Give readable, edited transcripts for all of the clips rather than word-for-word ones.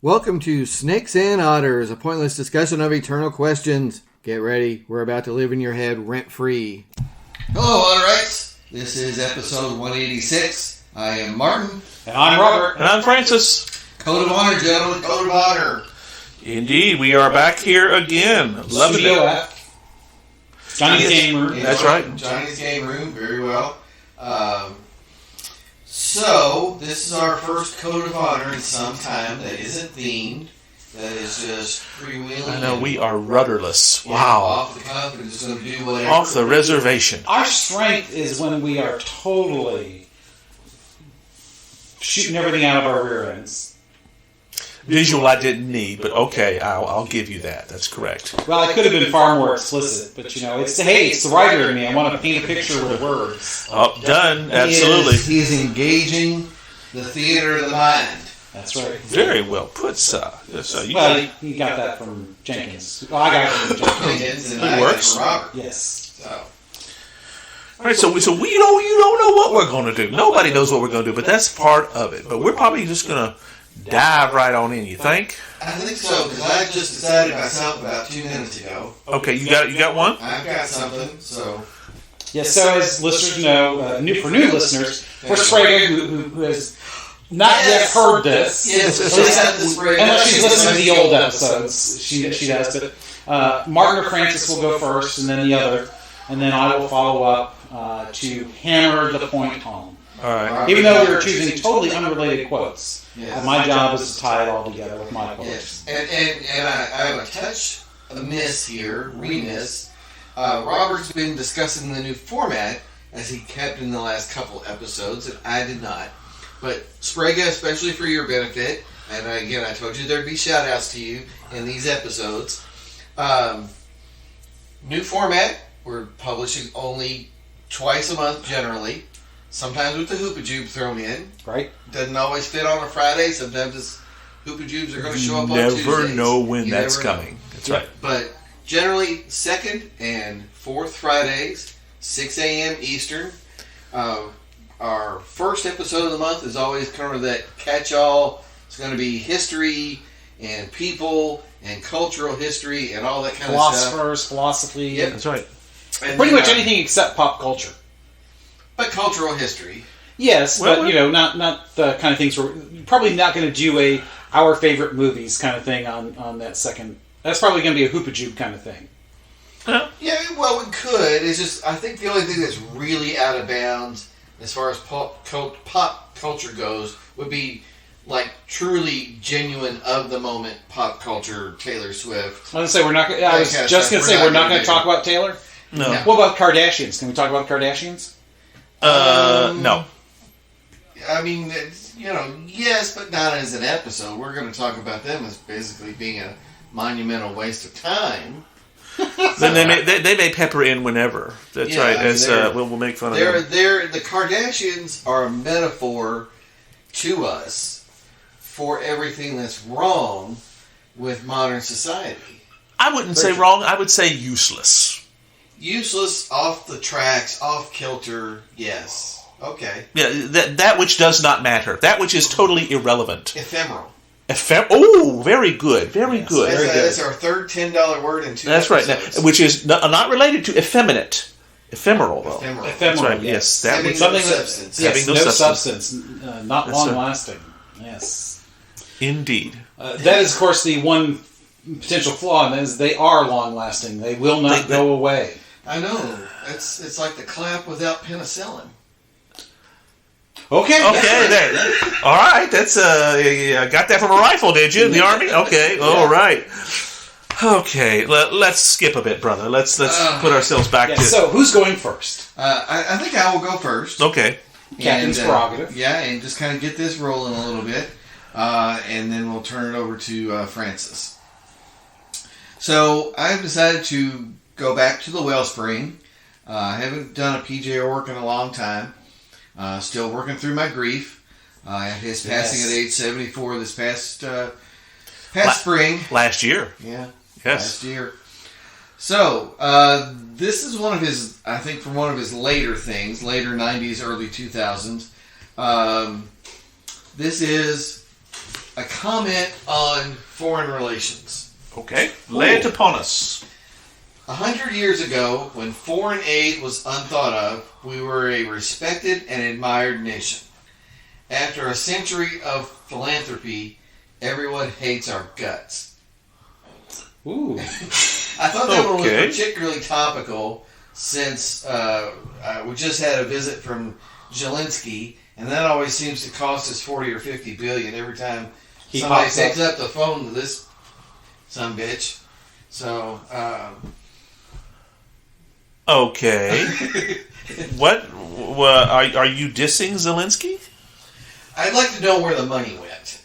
Welcome to Snakes and Otters, a pointless discussion of eternal questions. Get ready, we're about to live in your head rent-free. Hello, Otterites. This is episode 186. I am Martin. And I'm Robert. And I'm Francis. Code of Honor, gentlemen. Code of Honor. Indeed, we are back here again. Loving it. Johnny's Game Room. That's right. Johnny's Game Room, very well. So, this is our first Code of Honor in some time that isn't themed, that is just freewheeling. I know, we are rudderless. Yeah, Wow. off the cuff and just going to do whatever. Off the reservation. Our strength is when we are totally shooting everything out of our rear ends. Visual I didn't need, but okay, I'll give you that. That's correct. Well, I could have been far more explicit, but it's the writer in me. I want to paint a picture with words. Oh, done. Absolutely. He is engaging the theater of the mind. That's right. Very well put, sir. Yes, You got that from Jenkins. Well, I got it from Jenkins. And It I works. from Robert. Yes. So. All right, so we you don't know what we're going to do. Nobody knows what we're going to do, but that's part of it. But we're probably just going to dive right on in. You think? I think so, because I just decided myself about 2 minutes ago. Okay, you got one. I've got something, so. Yes, so as listeners know, for new listeners, for Spragga, who has not yet heard this, unless she's listening to the old episodes, she does, but Martin or Francis will go first, and then the other, and then I will follow up to hammer the point home. All right. Even though we were choosing totally unrelated quotes, Yes. my job is to tie it all together with my quotes. Yes, and I have a touch amiss here, remiss. Robert's been discussing the new format, as he kept in the last couple episodes, and I did not. But Spragga, especially for your benefit, and I told you there'd be shout-outs to you in these episodes. New format, we're publishing only twice a month generally. Sometimes with the Hoopajube thrown in. Right? Doesn't always fit on a Friday. Sometimes it's Hoopajubes are going to show up on Tuesdays. Never know when You that's never know. coming. That's right. But generally, second and fourth Fridays, 6 a.m. Eastern. Our first episode of the month is always kind of that catch-all. It's going to be history and people and cultural history and all that kind of stuff. Philosophers, philosophy. Yep. That's right. And Pretty then, much anything except pop culture. But cultural history. Yes, Well, but not the kind of things we're probably not going to do our favorite movies kind of thing on that second. That's probably going to be a Hoopajube kind of thing. Yeah, well, we could. It's just, I think the only thing that's really out of bounds as far as pop culture goes would be like truly genuine of the moment pop culture. Taylor Swift. I was going to say we're not. I was just going to say we're not going to talk about Taylor. No. What about Kardashians? Can we talk about Kardashians? No. I mean, it's, yes, but not as an episode. We're going to talk about them as basically being a monumental waste of time. Then they may pepper in whenever. That's Yeah, right. I mean, We'll make fun of them. The Kardashians are a metaphor to us for everything that's wrong with modern society. I wouldn't say wrong. I would say useless. Useless, off the tracks, off kilter. Yes. Okay. Yeah, that which does not matter. That which is totally irrelevant. Ephemeral. Oh, very good. Very good. That's our third $10 word in 2 That's right. episodes. Now, which is not related to effeminate. Ephemeral, though. Ephemeral. That's right. Yes. That Having which, no something that- substance. Yes, Having no no substance. substance, not That's long right. lasting. Yes. Indeed. That is, of course, the one potential flaw, and that is they are long lasting. They will not go away. I know. It's like the clap without penicillin. Okay. Okay, there. All right. That's got that from a rifle, did you? In the Army? Okay. All right. Okay. Let's skip a bit, brother. Let's put ourselves back Yeah, to. so, who's going first? I think I will go first. Okay. Captain's prerogative. Yeah, and just kind of get this rolling a little bit. And then we'll turn it over to Francis. So I've decided to go back to the wellspring. I haven't done a PJ work in a long time. Still working through my grief. His passing at age 74 this past spring. Last year. Yeah. Yes. Last year. So, this is one of his, I think from one of his later things, later 90s, early 2000s. This is a comment on foreign relations. Okay, lay it upon us. 100 years ago, when foreign aid was unthought of, we were a respected and admired nation. After a century of philanthropy, everyone hates our guts. Ooh. I thought that one was particularly topical since we just had a visit from Zelensky, and that always seems to cost us 40 or 50 billion every time somebody picks up the phone to this son bitch. So, okay. What? Are you dissing Zelensky? I'd like to know where the money went.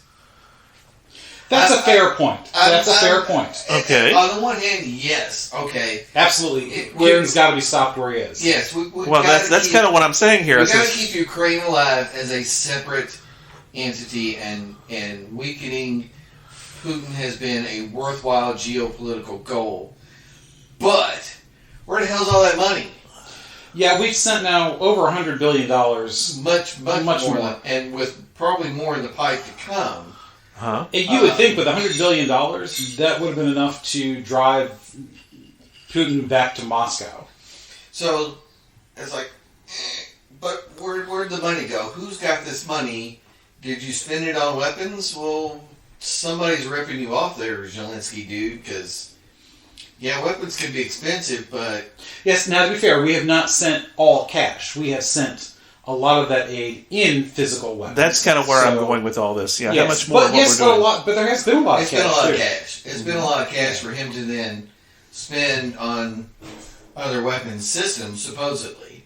That's a fair point. That's a fair point. Okay. On the one hand, yes. Okay. Absolutely. Putin's got to be stopped where he is. Yes. Well, that's kind of what I'm saying here. We've got to keep Ukraine alive as a separate entity, and weakening Putin has been a worthwhile geopolitical goal. But where the hell's all that money? Yeah, we've sent now over $100 billion. Much more. And with probably more in the pipe to come. Huh? And you would think with $100 billion, that would have been enough to drive Putin back to Moscow. So, it's like, but where'd the money go? Who's got this money? Did you spend it on weapons? Well, somebody's ripping you off there, Zelensky dude, because, yeah, weapons can be expensive, but... Yes, now to be fair, we have not sent all cash. We have sent a lot of that aid in physical weapons. That's kind of where I'm going with all this. Yeah, yes, how much more of what we're doing? But there has been a lot of cash. It's been a lot of cash. It's been a lot of cash for him to then spend on other weapons systems, supposedly.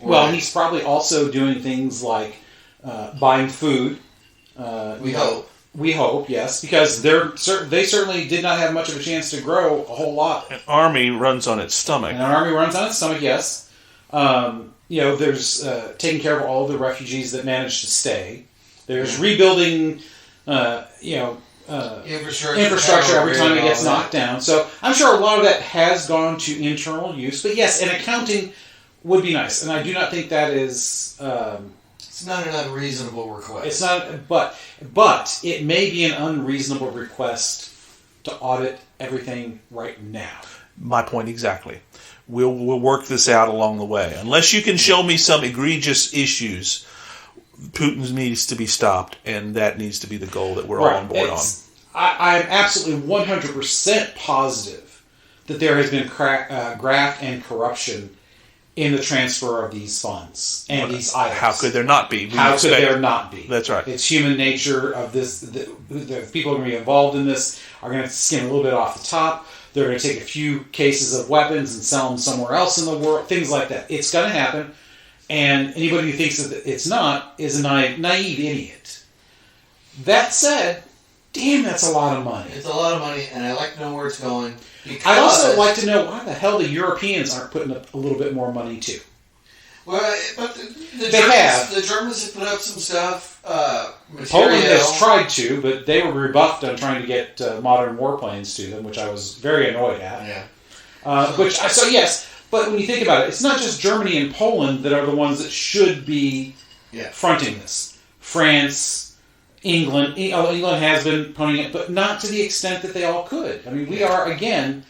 Well, he's probably also doing things like buying food. We hope. We hope, yes, because they certainly did not have much of a chance to grow a whole lot. An army runs on its stomach. And an army runs on its stomach, yes. There's taking care of all the refugees that managed to stay. There's rebuilding, infrastructure every time it gets knocked down. So I'm sure a lot of that has gone to internal use. But yes, an accounting would be nice, and I do not think that is. It's not an unreasonable request. It's not, but it may be an unreasonable request to audit everything right now. My point exactly. We'll work this out along the way. Unless you can show me some egregious issues, Putin needs to be stopped, and that needs to be the goal that we're all on board on. I'm absolutely 100% positive that there has been graft and corruption in the transfer of these funds and these items. How could there not be? How could there not be? That's right. It's human nature of this. The people who are going to be involved in this are going to skim a little bit off the top. They're going to take a few cases of weapons and sell them somewhere else in the world. Things like that. It's going to happen. And anybody who thinks that it's not is a naive idiot. That said, damn, that's a lot of money. It's a lot of money, and I'd like to know where it's going. I'd also like to know why the hell the Europeans aren't putting up a little bit more money, too. Well, but the Germans have put up some stuff. Poland has tried to, but they were rebuffed on trying to get modern warplanes to them, which I was very annoyed at. Yeah. Yes, but when you think about it, it's not just Germany and Poland that are the ones that should be fronting this. France, England. England has been ponying it, but not to the extent that they all could. I mean, we are, again,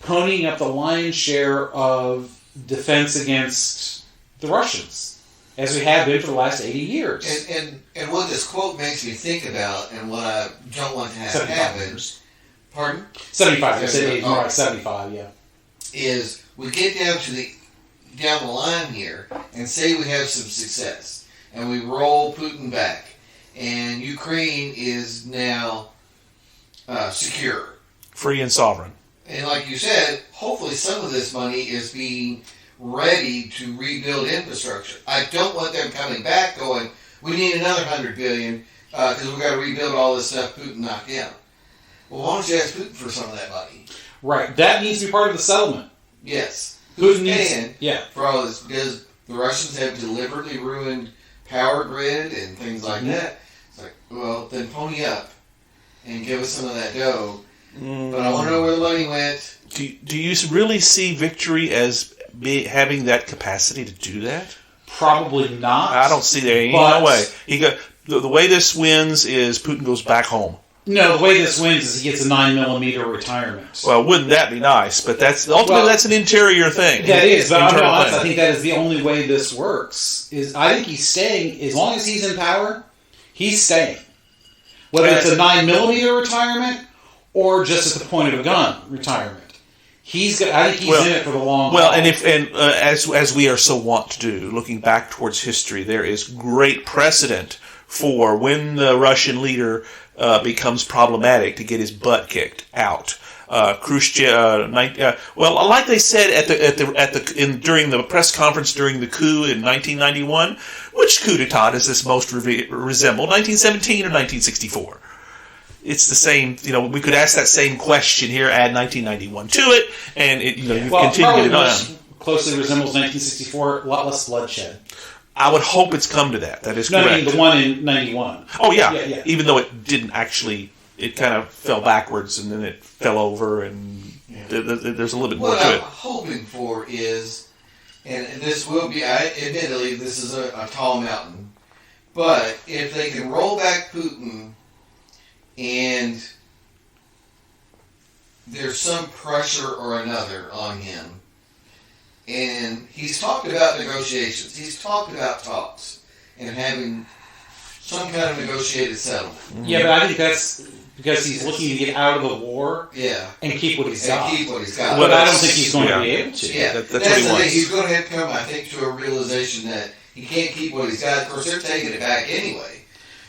ponying up the lion's share of defense against the Russians, as we have been for the last 80 years. And what this quote makes me think about, and what I don't want to have happen... Pardon? 75. I said 80, more like 75, yeah. Is we get down the line here and say we have some success, and we roll Putin back, and Ukraine is now secure. Free and sovereign. And like you said, hopefully some of this money is being ready to rebuild infrastructure. I don't want them coming back going, we need another $100 billion because we've got to rebuild all this stuff Putin knocked down. Well, why don't you ask Putin for some of that money? Right. That needs to be part of the settlement. Yes. Putin needs for all this, because the Russians have deliberately ruined power grid and things like that. It's like, well, then pony up and give us some of that dough. But I want to know where the money went. Do you really see victory as having that capacity to do that? Probably not. I don't see there. No way. the way this wins is Putin goes back home. No, the way this wins is he gets a 9mm retirement. Well, wouldn't that be nice? But that's ultimately that's an interior thing. That is, but Internal I thing. think that is the only way this works. I think he's staying as long as he's in power. He's staying, whether it's a 9mm retirement or just at the point of a gun retirement. I think he's in it for the long haul. Well, as we are so wont to do, looking back towards history, there is great precedent for when the Russian leader becomes problematic to get his butt kicked out. Khrushchev, like they said during the press conference during the coup in 1991, which coup d'état does this most resemble, 1917 or 1964? It's the same. We could ask that same question here. Add 1991 to it, and you continue to get it on. Closely resembles 1964. A lot less bloodshed. I would hope it's come to that. That is No, correct. I mean the one in 91. Oh yeah. Even though it didn't actually, it kind of fell backwards and then it fell over, and there's a little bit more what to I'm it. hoping for is, and this will be, admittedly, this is a tall mountain, but if they can roll back Putin and there's some pressure or another on him, and he's talked about negotiations, he's talked about talks, and having some kind of negotiated settlement. Yeah, but I think that's because he's looking to get out of the war and keep what he's got. But I don't think he's going to be able to. Yeah, that's what what he the wants. thing. He's going to have to come, I think, to a realization that he can't keep what he's got. Of course, they're taking it back anyway.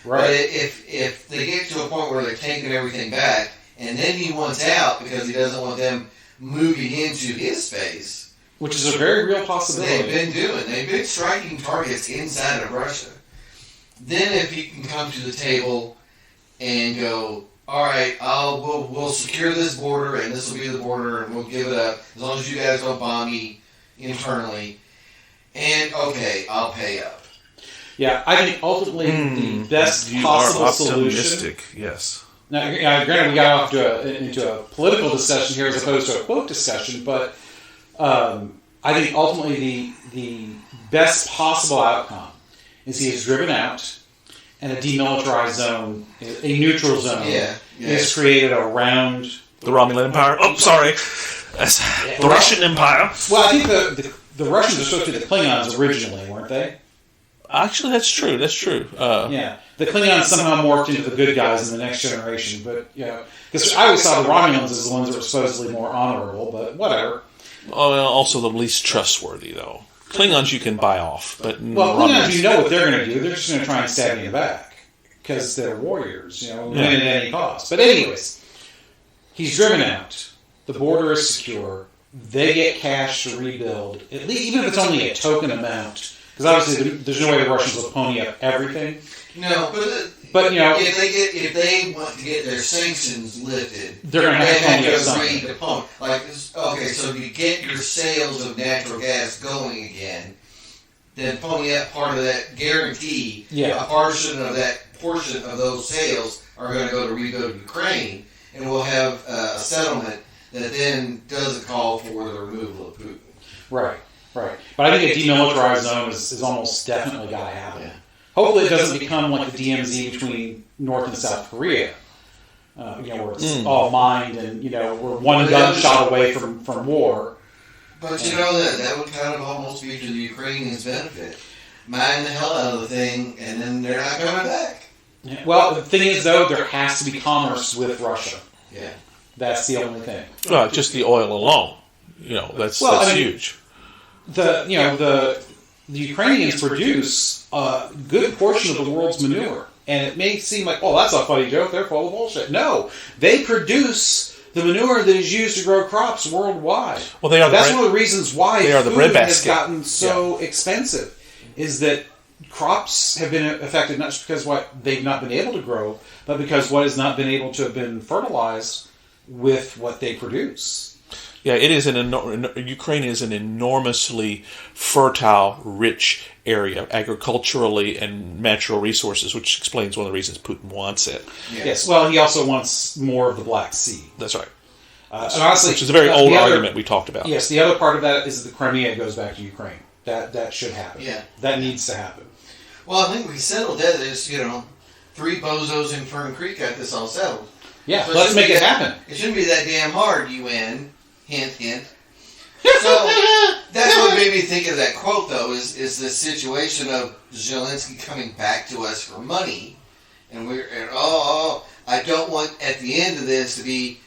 Right. But if they get to a point where they're taking everything back, and then he wants out because he doesn't want them moving into his space, which is a very real possibility. They've been striking targets inside of Russia. Then if he can come to the table and go, all right, we'll secure this border, and this will be the border, and we'll give it up as long as you guys don't bomb me internally. And okay, I'll pay up. Yeah, I think ultimately the best possible solution. Yes. Now, granted, we got off into a political discussion here as opposed to a quote discussion, but I think ultimately the best possible outcome is he is driven out, and a demilitarized zone, a neutral zone, is created around the Romulan Empire. Oh, sorry, the Russian Empire. Well, I think the Russians are supposed to be the Klingons originally, weren't they? Actually, that's true. That's true. The Klingons somehow morphed into the good guys in the next generation, but because I always saw the Romulans as the ones that were supposedly more honorable, but whatever. Also, the least trustworthy, though. Klingons you can buy off, but Klingons, you know what they're going to do. They're just going to try and stab you in the back because they're warriors, win at any cost. But anyways, he's driven out. The border is secure. They get cash to rebuild, at least, even if it's only a token amount. Because obviously, there's no way the Russians will pony up everything. No, but if they want to get their sanctions lifted, they're going to have to agree to pump. So you get your sales of natural gas going again, then pony up part of that guarantee. Yeah. A portion of those sales are going to go to rebuild Ukraine, and we'll have a settlement that then does a call for the removal of Putin. Right. But I think a demilitarized zone is almost definitely got to happen. Yeah. Hopefully, it doesn't become like the DMZ between North and South Korea, where it's all mined and we're one gunshot away from war. But that would kind of almost be to the Ukrainians' benefit. Mine the hell out of the thing, and then they're not coming back. Yeah. Well, the thing is, though, there has to be commerce with Russia. Yeah, that's the only thing. Just the oil alone, that's huge. The Ukrainians produce a good portion of the world's manure. And it may seem like, that's a funny joke, they're full of bullshit. No, they produce the manure that is used to grow crops worldwide. Well, that's one of the reasons why food has gotten so expensive, is that crops have been affected not just because what they've not been able to grow, but because what has not been able to have been fertilized with what they produce. Yeah, it is Ukraine is an enormously fertile, rich area, agriculturally and natural resources, which explains one of the reasons Putin wants it. Yes, well, he also wants more of the Black Sea. That's right. And honestly, which is a very old argument we talked about. Yes, the other part of that is that the Crimea goes back to Ukraine. That should happen. Yeah. That needs to happen. Well, I think we settled that. There's, 3 bozos in Fern Creek got this all settled. Yeah, So let's make it happen. It shouldn't be that damn hard, UN. Hint, hint. So that's what made me think of that quote, though, is this situation of Zelensky coming back to us for money, and I don't want at the end of this to be,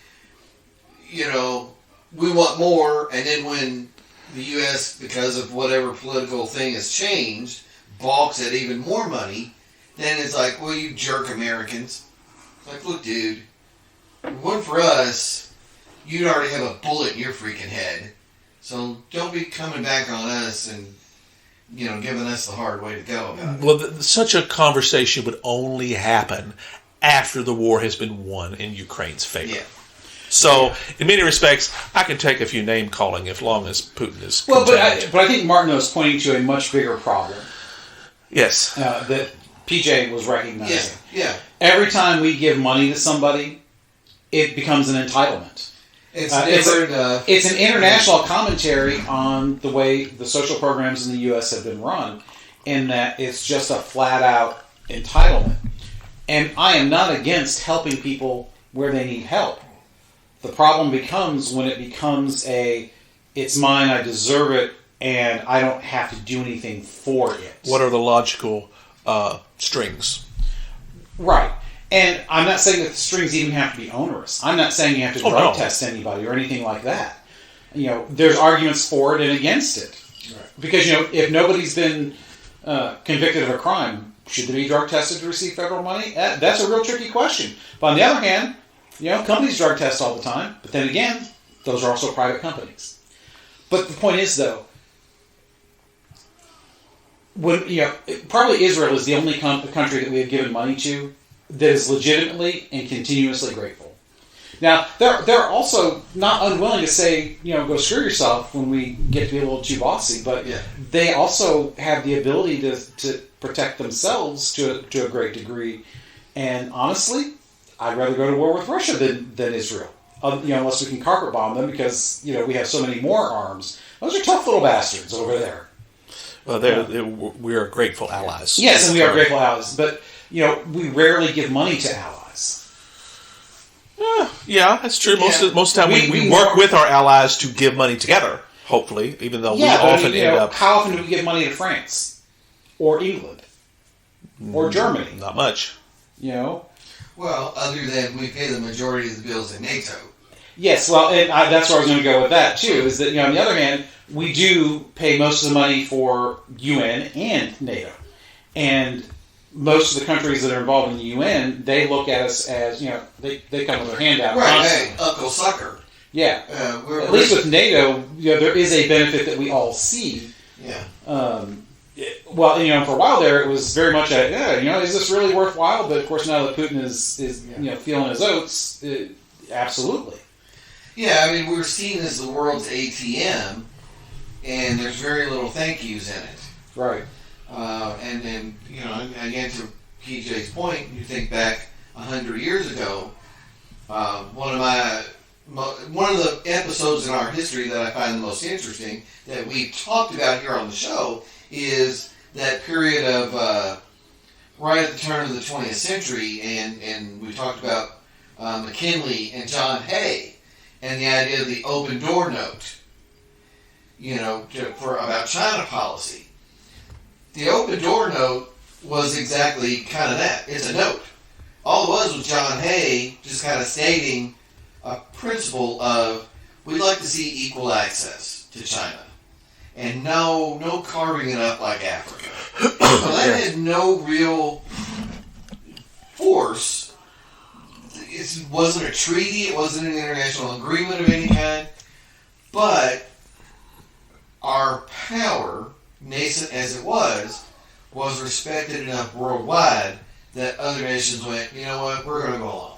we want more, and then when the U.S., because of whatever political thing has changed, balks at even more money, then it's like, well, you jerk Americans. It's like, look, dude, one for us, you'd already have a bullet in your freaking head. So don't be coming back on us and, giving us the hard way to go about it. Well, such a conversation would only happen after the war has been won in Ukraine's favor. Yeah. So, in many respects, I can take a few name calling as long as Putin is Well, but content. I think Martineau is pointing to a much bigger problem Yes. that PJ was recognizing. Yeah. Every time we give money to somebody, it becomes an entitlement. It's It's an international commentary on the way the social programs in the U.S. have been run, in that it's just a flat-out entitlement. And I am not against helping people where they need help. The problem becomes when it becomes it's mine, I deserve it, and I don't have to do anything for it. What are the logical strings? Right. And I'm not saying that the strings even have to be onerous. I'm not saying you have to drug test anybody or anything like that. There's arguments for it and against it. Right. Because, if nobody's been convicted of a crime, should they be drug tested to receive federal money? That's a real tricky question. But on the other hand, companies drug test all the time. But then again, those are also private companies. But the point is, though, when probably Israel is the only country that we have given money to that is legitimately and continuously grateful. Now, they're also not unwilling to say, go screw yourself when we get to be a little too bossy, but they also have the ability to protect themselves to a great degree. And honestly, I'd rather go to war with Russia than Israel, unless we can carpet bomb them because, we have so many more arms. Those are tough little bastards over there. Well, we are grateful allies. Yes, and we are grateful allies, but we rarely give money to allies. Yeah, that's true. Most of the time, we work with our allies to give money together. Hopefully, even though we often end up. How often do we give money to France, or England, or Germany? Not much. Well, other than we pay the majority of the bills in NATO. Yes, well, and that's where I was going to go with that too. Is that on the other hand, we do pay most of the money for UN and NATO, and most of the countries that are involved in the UN, they look at us as they come with their hand out. Right, hey, Uncle Sucker. Yeah, at least with NATO, there is a benefit that we all see. Yeah. Well, for a while there, it was very much is this really worthwhile? But of course, now that Putin is feeling his oats, absolutely. Yeah, I mean, we're seen as the world's ATM, and there's very little thank yous in it. Right. And then, again, to PJ's point, you think back 100 years ago, one of the episodes in our history that I find the most interesting that we talked about here on the show is that period of right at the turn of the 20th century, and we talked about McKinley and John Hay and the idea of the open door note, for about China policy. The open door note was exactly kind of that. It's a note. All it was John Hay just kind of stating a principle of we'd like to see equal access to China. And no carving it up like Africa. So that had no real force. It wasn't a treaty. It wasn't an international agreement of any kind. But our power, nascent as it was respected enough worldwide that other nations went, you know what, we're going to go along.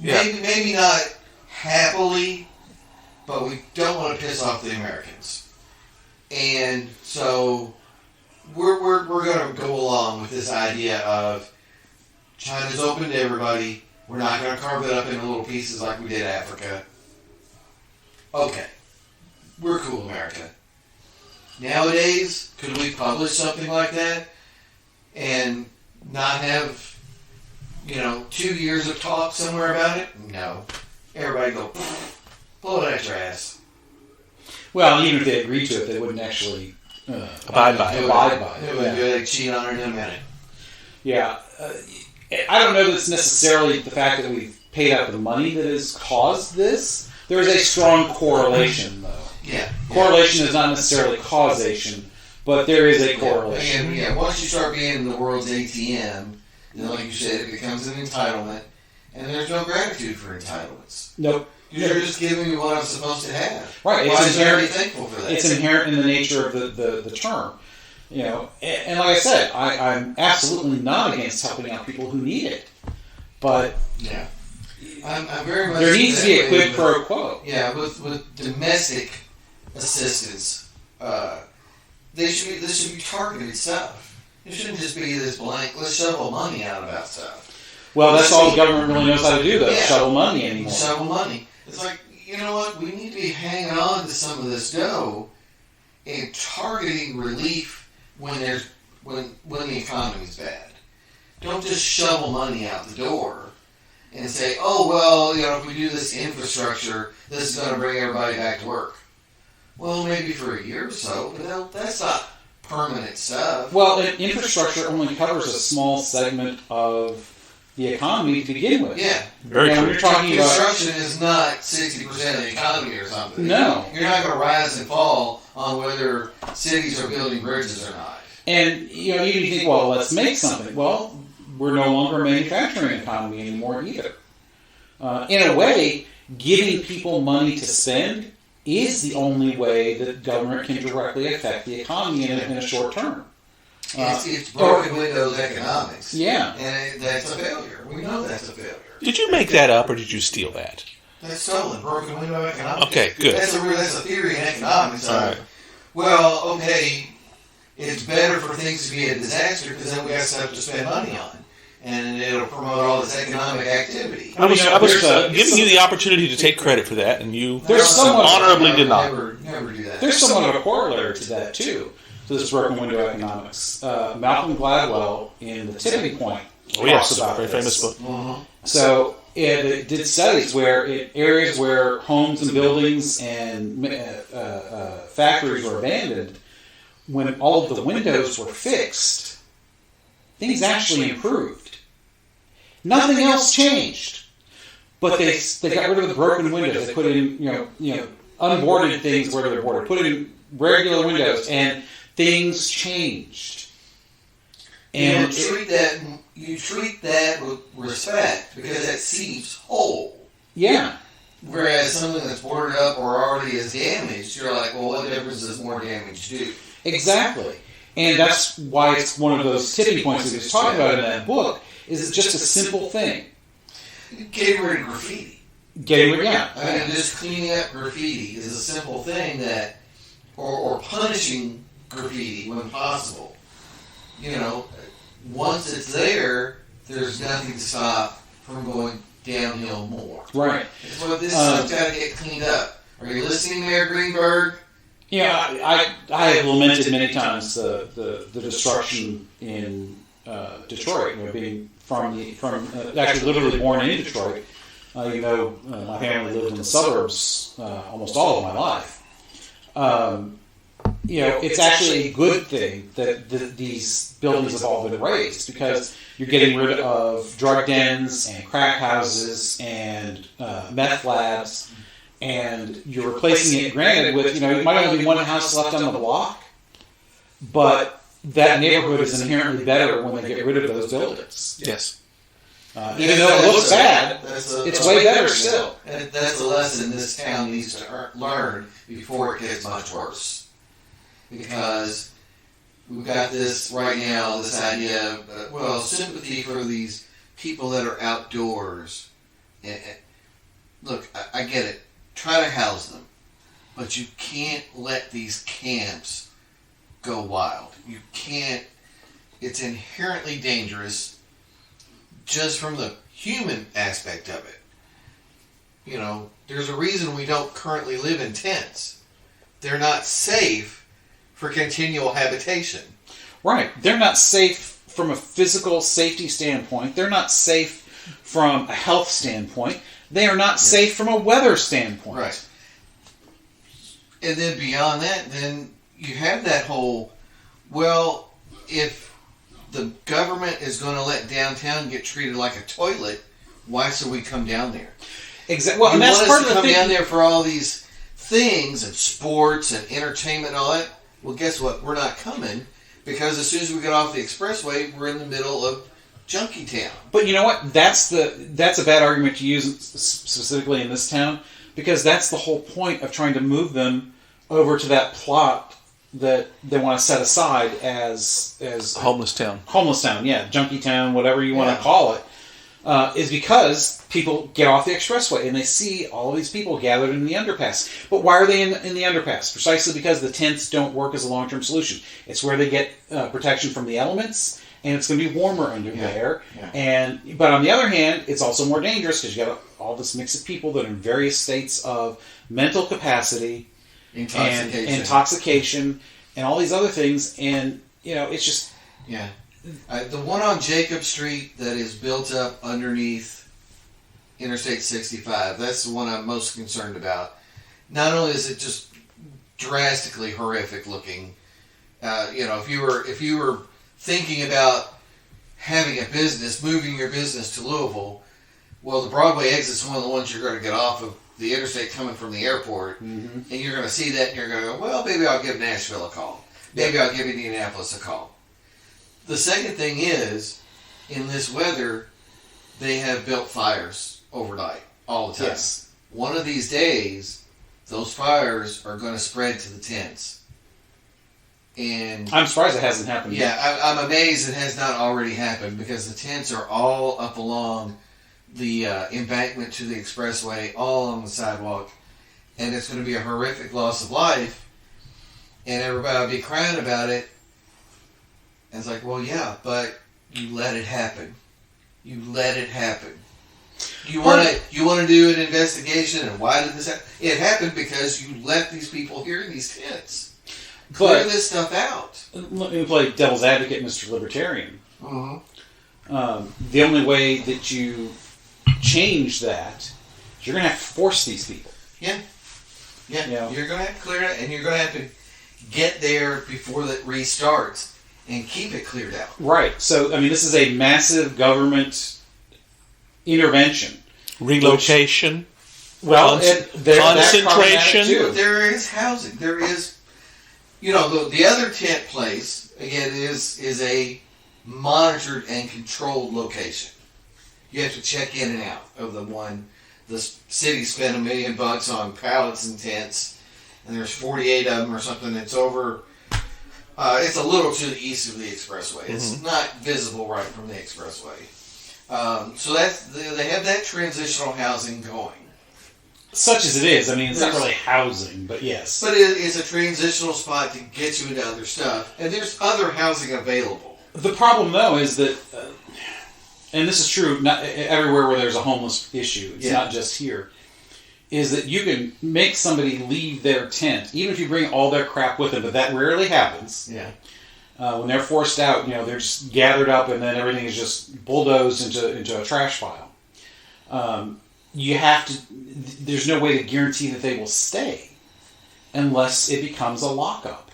Yeah. Maybe not happily, but we don't want to piss off the Americans. And so we're going to go along with this idea of China's open to everybody. We're not going to carve it up into little pieces like we did Africa. Okay. We're cool, America. Nowadays, could we publish something like that? and not have, 2 years of talk somewhere about it? No. Everybody go, blow it at your ass. Well, even if they agreed to it, they wouldn't actually abide by it. It would be like cheat on her in a minute. Yeah. I don't know that it's necessarily the fact that we've paid out the money that has caused this. There is a strong correlation, though. Yeah. Correlation is not necessarily causation, but there is a correlation. And once you start being the world's ATM, then like you said, it becomes an entitlement, and there's no gratitude for entitlements. Nope. You're just giving me what I'm supposed to have. Right. Why should I be thankful for that? It's inherent in the nature of the term. And like I said, I'm absolutely not against helping out people who need it. But yeah, I'm very much there needs to be a quid pro quo. Yeah, with domestic assistance, this should be targeted stuff. It shouldn't just be this blank, let's shovel money out about stuff. Well, that's all the government really knows how to do, though. Shovel money anymore. Shovel money. It's like, you know what? We need to be hanging on to some of this dough and targeting relief when the economy's bad. Don't just shovel money out the door and say, oh, well, if we do this infrastructure, this is going to bring everybody back to work. Well, maybe for a year or so, but that's not permanent stuff. Well, infrastructure only covers a small segment of the economy to begin with. Yeah. Very true. You're talking construction is not 60% of the economy or something. No. You're not going to rise and fall on whether cities are building bridges or not. And, you think, well, let's make something. Well, we're no longer a manufacturing economy anymore either. In a way, giving people money to spend is the only way that government can directly affect the economy in a short term. It's broken windows economics. Yeah. And that's a failure. We know that's a failure. Did you make that up or did you steal that? That's stolen. Broken window economics. Okay, good. That's a theory in economics. All right. Well, okay, it's better for things to be a disaster because then we got stuff to spend money on. And it'll promote all this economic activity. I was giving you the opportunity to take credit for that, and you honorably did not. Never do that. There's somewhat of a corollary to that, too, to this broken window economics. Malcolm Gladwell in The Tipping Point talks about very this. famous book. Uh-huh. So it did studies where in areas where homes and buildings and factories were abandoned, when all of the windows were fixed, things actually improved. Nothing else changed, but they got rid of the broken windows. They put in unboarded things where they're boarded, put in regular windows, and things changed. And you treat that with respect because that seems whole. Yeah. Whereas something that's boarded up or already is damaged, you're like, well, what difference does more damage do? Exactly. And that's why it's one of those tipping points that he was talking about in that book, is it's just a simple thing. Getting rid of graffiti. Just cleaning up graffiti is a simple thing that, or punishing graffiti when possible. Once it's there, there's nothing to stop from going downhill more. Right. So this stuff's got to get cleaned up. Are you listening, Mayor Greenberg? Yeah, I have lamented many times the destruction in Detroit. Being from actually literally born in Detroit. My family lived in the suburbs almost all of my life. It's actually a good thing that these buildings have all been razed because you're getting rid of drug dens and crack houses and meth labs, and you're replacing it, granted, with, it might only be one house left on the block, but that neighborhood is inherently better when they get rid of those buildings. Yes. Even though it looks bad, it's way better still. And that's a lesson this town needs to learn before it gets much worse. Because we've got this right now, this idea of, sympathy for these people that are outdoors. And, look, I get it. Try to house them. But you can't let these camps go wild. You can't. It's inherently dangerous just from the human aspect of it. There's a reason we don't currently live in tents. They're not safe for continual habitation. Right. They're not safe from a physical safety standpoint. They're not safe from a health standpoint. They are not safe from a weather standpoint. Right. And then beyond that, then you have that whole, well, if the government is going to let downtown get treated like a toilet, why should we come down there? Exactly. Well, you and that's want part us of to the come thing. down there for all these things and sports and entertainment and all that. Well, guess what? We're not coming because as soon as we get off the expressway, we're in the middle of Junkie Town. But you know what? That's a bad argument to use specifically in this town, because that's the whole point of trying to move them over to that plot that they want to set aside as Homeless town. Homeless town, yeah, Junkie Town, whatever you want to call it, is because people get off the expressway and they see all of these people gathered in the underpass. But why are they in the underpass? Precisely because the tents don't work as a long-term solution. It's where they get protection from the elements, and it's going to be warmer under there. Yeah. But on the other hand, it's also more dangerous because you got all this mix of people that are in various states of mental capacity, intoxication, and all these other things. And it's just the one on Jacob Street that is built up underneath Interstate 65. That's the one I'm most concerned about. Not only is it just drastically horrific looking, if you were thinking about having a business, moving your business to Louisville, well, the Broadway exit's one of the ones you're going to get off of the interstate coming from the airport, and you're going to see that and you're going to go, well, maybe I'll give Nashville a call. Maybe I'll give Indianapolis a call. The second thing is, in this weather, they have built fires overnight all the time. Yes. One of these days, those fires are going to spread to the tents. And I'm surprised it hasn't happened yet. I'm amazed it has not already happened because the tents are all up along the embankment to the expressway, all on the sidewalk, and it's going to be a horrific loss of life, and everybody will be crying about it. And it's like, well, yeah, but you let it happen. You let it happen. You want to do an investigation, and why did this happen? It happened because you let these people here in these tents. Clear this stuff out. Let me play devil's advocate, Mr. Libertarian. Mm-hmm. The only way that you change that is you're going to have to force these people. Yeah. You're going to have to clear it, and you're going to have to get there before it restarts and keep it cleared out. Right. So, this is a massive government intervention. Relocation. Concentration. There is housing. There is, the other tent place, again, is a monitored and controlled location. You have to check in and out of the one. The city spent $1 million on pallets and tents, and there's 48 of them or something. It's over. It's a little to the east of the expressway. It's not visible right from the expressway. So they have that transitional housing going. Such as it is. It's not really housing, but yes. But it is a transitional spot to get you into other stuff, and there's other housing available. The problem, though, is that, and this is true not everywhere where there's a homeless issue, it's not just here, is that you can make somebody leave their tent, even if you bring all their crap with them, but that rarely happens. Yeah. When they're forced out, they're just gathered up and then everything is just bulldozed into a trash pile. There's no way to guarantee that they will stay unless it becomes a lockup.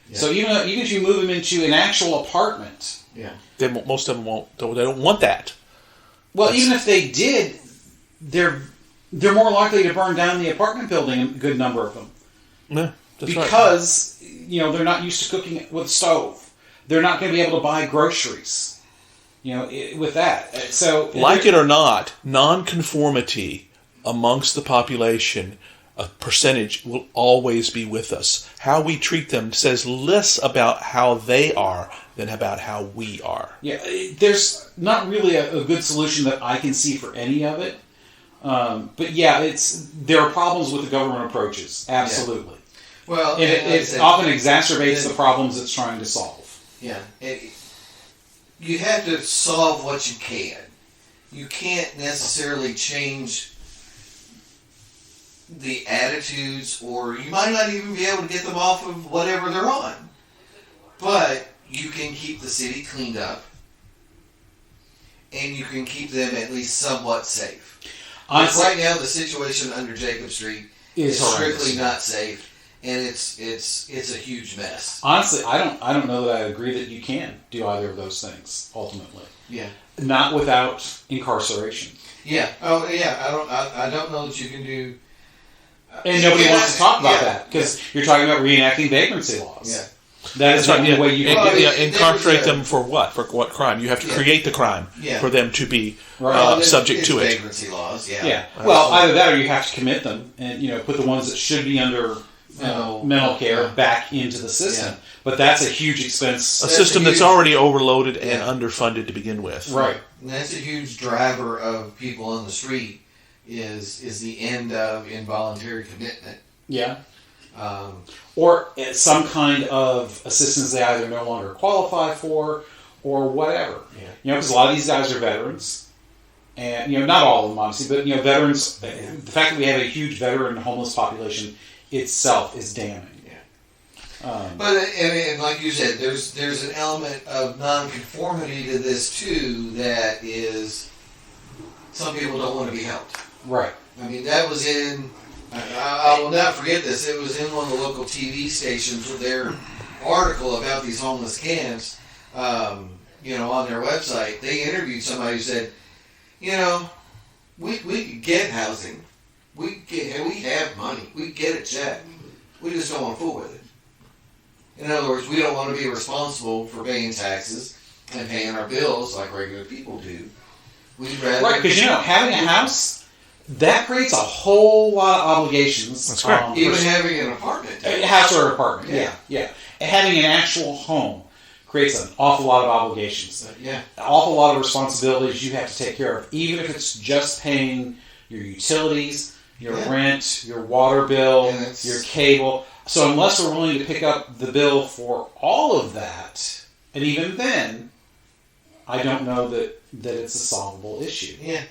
Yeah. So even if you move them into an actual apartment, most of them won't. They don't want that. Well, even if they did, they're more likely to burn down the apartment building. A good number of them, because they're not used to cooking with a stove. They're not going to be able to buy groceries. With that. So, like it or not, nonconformity amongst the population, a percentage, will always be with us. How we treat them says less about how they are than about how we are. Yeah, there's not really a good solution that I can see for any of it. But there are problems with the government approaches. Absolutely. Yeah. Well, and it often exacerbates the problems it's trying to solve. Yeah. You have to solve what you can. You can't necessarily change the attitudes, or you might not even be able to get them off of whatever they're on. But you can keep the city cleaned up. and you can keep them at least somewhat safe. Honestly, Right now, the situation under Jacob Street is strictly not safe, and it's a huge mess. Honestly, I don't know that I agree that you can do either of those things ultimately. Yeah. Not without incarceration. Yeah. Oh, yeah. I don't know that you can do. And nobody wants to talk about that because you're talking about reenacting vagrancy laws. Yeah. That is the only way you can incarcerate them for what? For what crime? You have to create the crime for them to be subject to it. Vagrancy laws. Yeah. Yeah. Well, either that or you have to commit them and put the ones that should be under mental care back into the system. Yeah. But that's a huge expense. A system that's already overloaded and underfunded to begin with. Right. And that's a huge driver of people on the street is the end of involuntary commitment. Yeah. Or some kind of assistance they either no longer qualify for or whatever. Yeah. Because a lot of these guys are veterans. And, not all of them, obviously, but, veterans, the fact that we have a huge veteran homeless population itself is damning. But and like you said, there's an element of nonconformity to this too that is some people don't want to be helped. Right. I mean, that was in. I will not forget this. It was in one of the local TV stations with their article about these homeless camps. On their website, they interviewed somebody who said, we could get housing, we have money, we get a check, we just don't want to fool with it. In other words, we don't want to be responsible for paying taxes and paying our bills like regular people do. We'd rather... Right, because, having a house, that creates a whole lot of obligations. That's correct. Even having an apartment. A house or an apartment, yeah. And having an actual home creates an awful lot of obligations. Yeah. An awful lot of responsibilities you have to take care of, even if it's just paying your utilities, your rent, your water bill, your cable... So unless we're willing to pick up the bill for all of that, and even then, I don't know that it's a solvable issue. Yeah.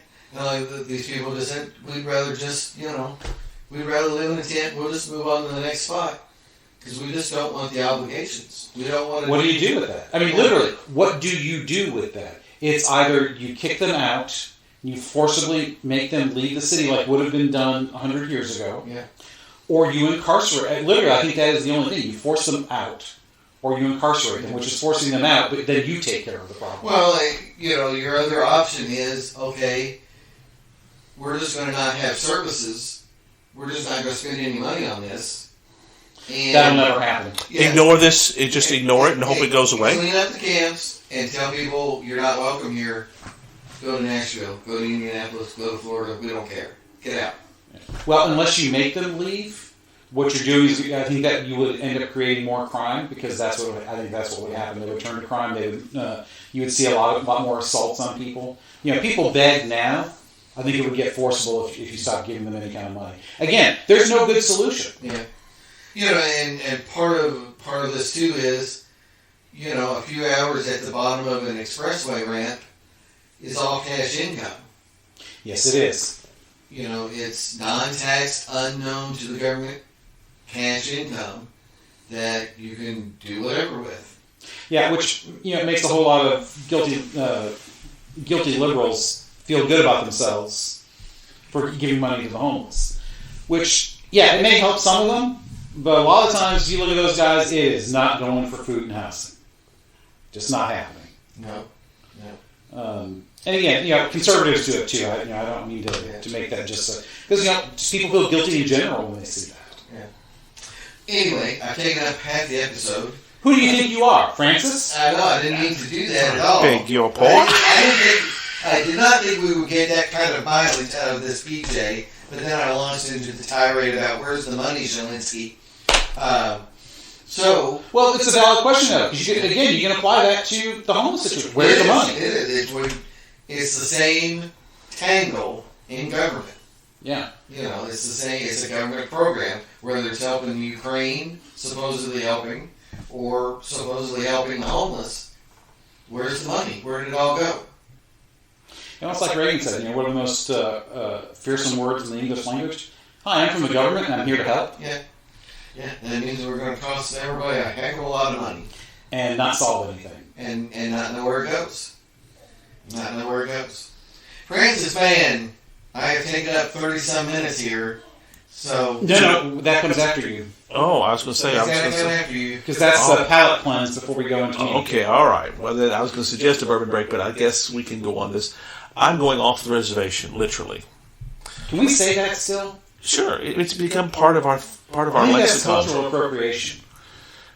These people just said, we'd rather just, we'd rather live in a tent, we'll just move on to the next spot. Because we just don't want the obligations. We don't want to... What do you do with that? I mean, literally, what do you do with that? It's either you kick them out, you forcibly make them leave the city like would have been done 100 years ago. Yeah. Or you incarcerate. Literally, I think that is the only thing. You force them out, or you incarcerate them, which is forcing them out, but then you take care of the problem. Well, your other option is, okay, we're just going to not have services. We're just not going to spend any money on this. And that'll never happen. Ignore this. Just ignore it and hope it goes away. Clean up the camps and tell people you're not welcome here. Go to Nashville. Go to Indianapolis. Go to Florida. We don't care. Get out. Well, unless you make them leave, what you're doing is, I think that you would end up creating more crime because that's what would happen. They would turn to crime. You would see a lot more assaults on people. People beg now. I think it would get forcible if you stop giving them any kind of money. Again, there's no good solution. Yeah. And part of this too is, a few hours at the bottom of an expressway ramp is all cash income. Yes, it is. It's non-taxed, unknown to the government, cash income that you can do whatever with. Yeah, which makes a whole lot of guilty liberals feel good about themselves for giving money to the homeless. Which, it may help some of them, but a lot of times you look at those guys, it is not going for food and housing. Just not happening. No. And again, conservatives do it too. I don't mean to make that just because people feel guilty in general when they see that. Yeah. Anyway, I've taken up half the episode. Who do you think you are, Francis? I know I didn't mean to do that at all. Beg your pardon. I did not think we would get that kind of mileage out of this PJ, but then I launched into the tirade about where's the money, Zelensky. Well, it's a valid question though. Because you can apply that to the homeless situation. Where's the money? It's the same tangle in government. Yeah. It's the same. It's a government program, whether it's helping Ukraine, supposedly helping, or supposedly helping the homeless. Where's the money? Where did it all go? It's like Reagan said, what are the most fearsome words in the English language? Hi, I'm from the government and I'm here to help. Yeah. And that means we're going to cost everybody a heck of a lot of money. And not solve anything. And not know where it goes. Not know where it goes. Francis Mann, I have taken up 30-some minutes here, so... No, that comes after you. Oh, I was going to say... after you. Because that's the palate cleanse before we go into Okay, all right. Well, then I was going to suggest a bourbon break, but I guess we can go on this. I'm going off the reservation, literally. Can we say that still? Sure, it's become part of our I think that's lexicon. cultural appropriation.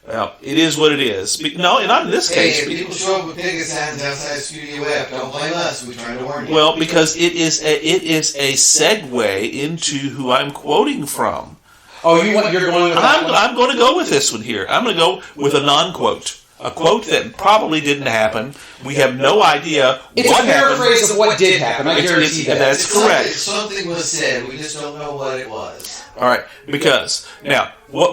Well, it is what it is. No, not in this case. Hey, if people show up with picket signs outside Studio F, don't blame us. We tried to warn you. Well, because it is a segue into who I'm quoting from. Oh, you're going with that one? I'm going to go with this one here. I'm going to go with a non-quote. A quote that probably didn't happen. We have no idea It's what a paraphrase happened. of what did happen. I guarantee that. That's correct. Something was said. We just don't know what it was. All right, because now where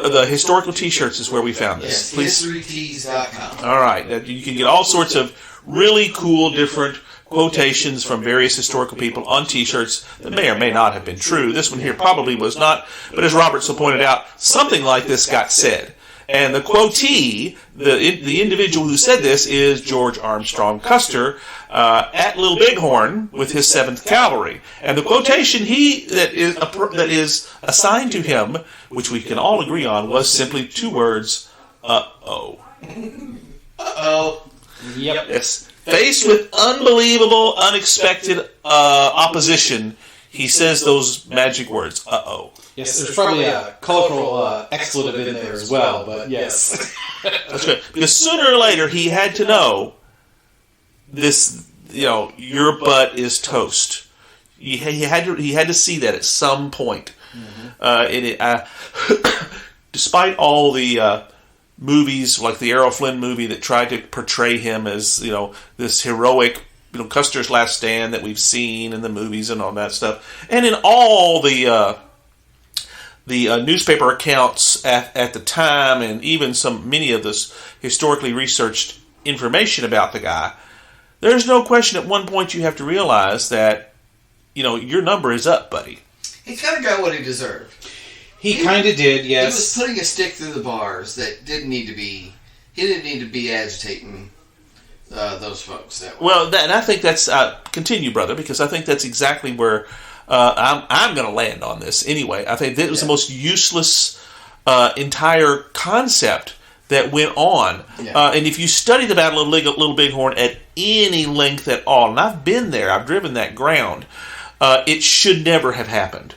the historical T-shirts is where we found this. Yes, historytees.com. All right, now you can get all sorts of really cool different quotations from various historical people on T-shirts that may or may not have been true. This one here probably was not, but as Robert so pointed out, something like this got said. And the quotee, the individual who said this, is George Armstrong Custer at Little Bighorn with his 7th Cavalry. And the quotation that is assigned to him, which we can all agree on, was simply 2 words, uh-oh. Uh-oh. Yep. Yes. Faced with unbelievable, unexpected opposition, he says those magic words, uh-oh. Yes, there's probably a cultural expletive in there as well, but yes. That's right. Because sooner or later he had to know this. Your butt is toast. He had to see that at some point. Mm-hmm. Despite all the movies like the Errol Flynn movie that tried to portray him as this heroic. Custer's Last Stand that we've seen in the movies and all that stuff, and in all the newspaper accounts at the time, and even many of this historically researched information about the guy, there's no question at one point you have to realize that your number is up, buddy. He kind of got what he deserved. He kind of did, yes. He was putting a stick through the bars that didn't need to be. He didn't need to be agitating those folks that way. Well, and I think that's continue, brother, because I think that's exactly where I'm going to land on this. Anyway, I think that was the most useless entire concept that went on. Yeah. And if you study the Battle of Little Bighorn at any length at all, and I've been there, I've driven that ground, it should never have happened.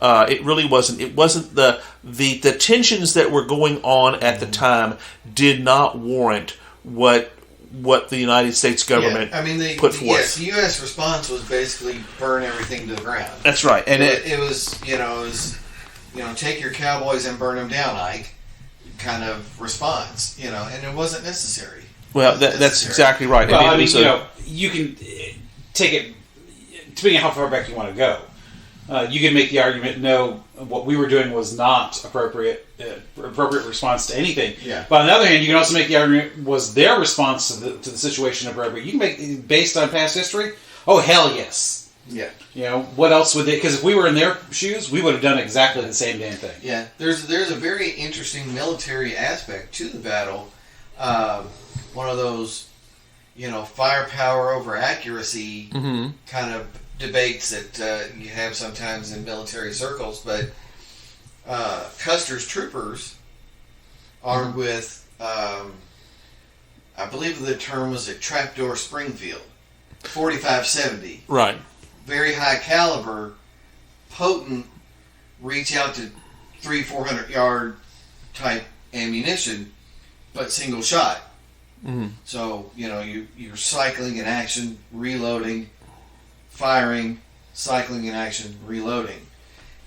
It really wasn't. It wasn't the tensions that were going on at the time did not warrant what the United States government put forth. Yes, the U.S. response was basically burn everything to the ground. That's right, and it was take your cowboys and burn them down, Ike, kind of response, and it wasn't necessary. Well, that's exactly right. Well, you can take it depending on how far back you want to go. You can make the argument, no, what we were doing was not appropriate response to anything. Yeah. But on the other hand, you can also make the argument, was their response to the situation appropriate? You can make, based on past history, oh, hell yes. Yeah. What else would they, because if we were in their shoes, we would have done exactly the same damn thing. Yeah. There's a very interesting military aspect to the battle. One of those, firepower over accuracy kind of debates that you have sometimes in military circles, but Custer's troopers, armed with, I believe the term was a trapdoor Springfield, 45-70. Right. Very high caliber, potent, reach out to 300-400 yard type ammunition, but single shot. Mm-hmm. So, you're cycling in action, reloading, firing, cycling in action, reloading.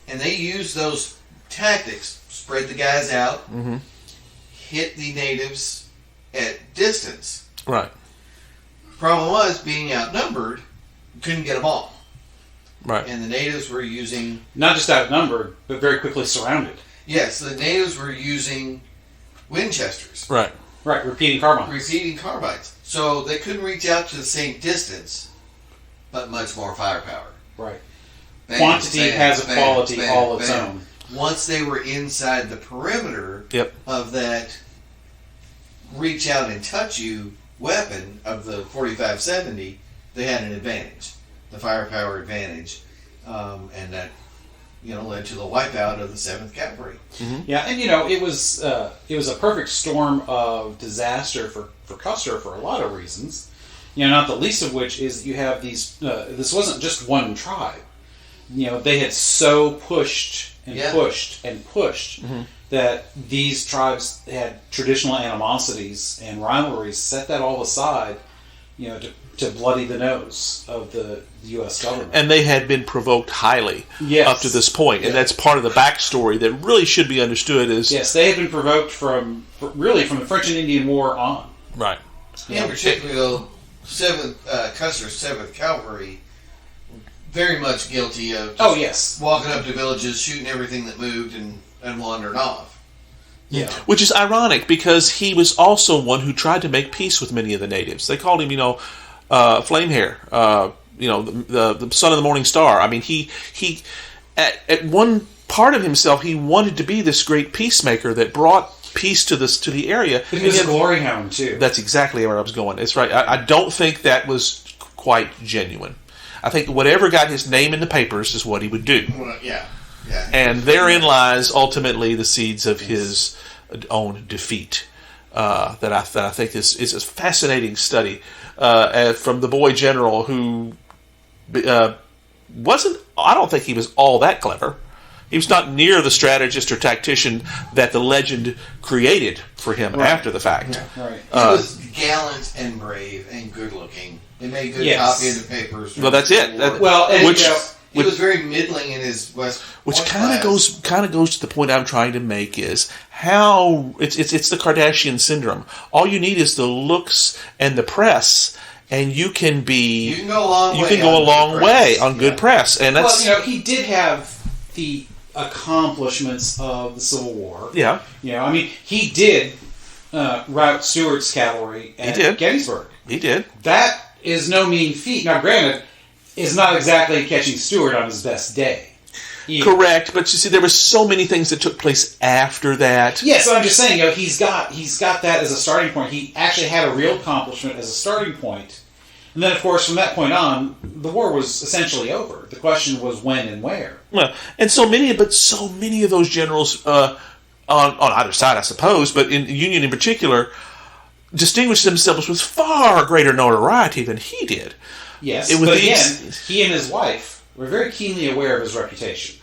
And they use those tactics, spread the guys out, hit the natives at distance. Right. Problem was, being outnumbered, couldn't get them all. Right. And the natives were using... Not just outnumbered, but very quickly surrounded. Yes, the natives were using Winchesters. Right. Right, repeating carbines. Repeating carbines. So they couldn't reach out to the same distance, but much more firepower. Right. Bam, Quantity has a quality bam, all its own. Once they were inside the perimeter of that reach out and touch you weapon of the 45-70, they had an advantage, the firepower advantage, and that led to the wipeout of the 7th Cavalry. Mm-hmm. Yeah, and it was a perfect storm of disaster for Custer for a lot of reasons. Not the least of which is you have these. This wasn't just one tribe. They had so pushed and pushed and pushed that these tribes had traditional animosities and rivalries. Set that all aside, to bloody the nose of the U.S. government. And they had been provoked highly up to this point. And that's part of the backstory that really should be understood. Yes, they had been provoked from the French and Indian War on. Right. In particular, though, Custer's 7th Cavalry, very much guilty of walking up to villages, shooting everything that moved, and wandering off. Yeah. Which is ironic because he was also one who tried to make peace with many of the natives. They called him, Flame Hair, the son of the morning star. I mean, he at one part of himself, he wanted to be this great peacemaker that brought peace to the area. But he was a glory hound too. That's exactly where I was going. It's right. I don't think that was quite genuine. I think whatever got his name in the papers is what he would do. Well, yeah. And therein lies ultimately the seeds of his own defeat. That I think is a fascinating study from the boy general who wasn't. I don't think he was all that clever. He was not near the strategist or tactician that the legend created for him after the fact. Yeah, right. He was gallant and brave and good-looking. They made good copy of the papers. Well, that's it. He was very middling in his West. Which kind of goes to the point I'm trying to make is how it's the Kardashian syndrome. All you need is the looks and the press, and you can go a long way on good press. And that's he did have the accomplishments of the Civil War. Yeah. He did rout Stuart's cavalry at Gettysburg. He did. That is no mean feat. Now, granted, is not exactly catching Stuart on his best day. Correct, but you see, there were so many things that took place after that. Yes, so I'm just saying, he's got that as a starting point. He actually had a real accomplishment as a starting point. And then, of course, from that point on, the war was essentially over. The question was when and where. Well, and so many of those generals on either side, I suppose, but in Union in particular, distinguished themselves with far greater notoriety than he did. Yes, but again, he and his wife were very keenly aware of his reputation.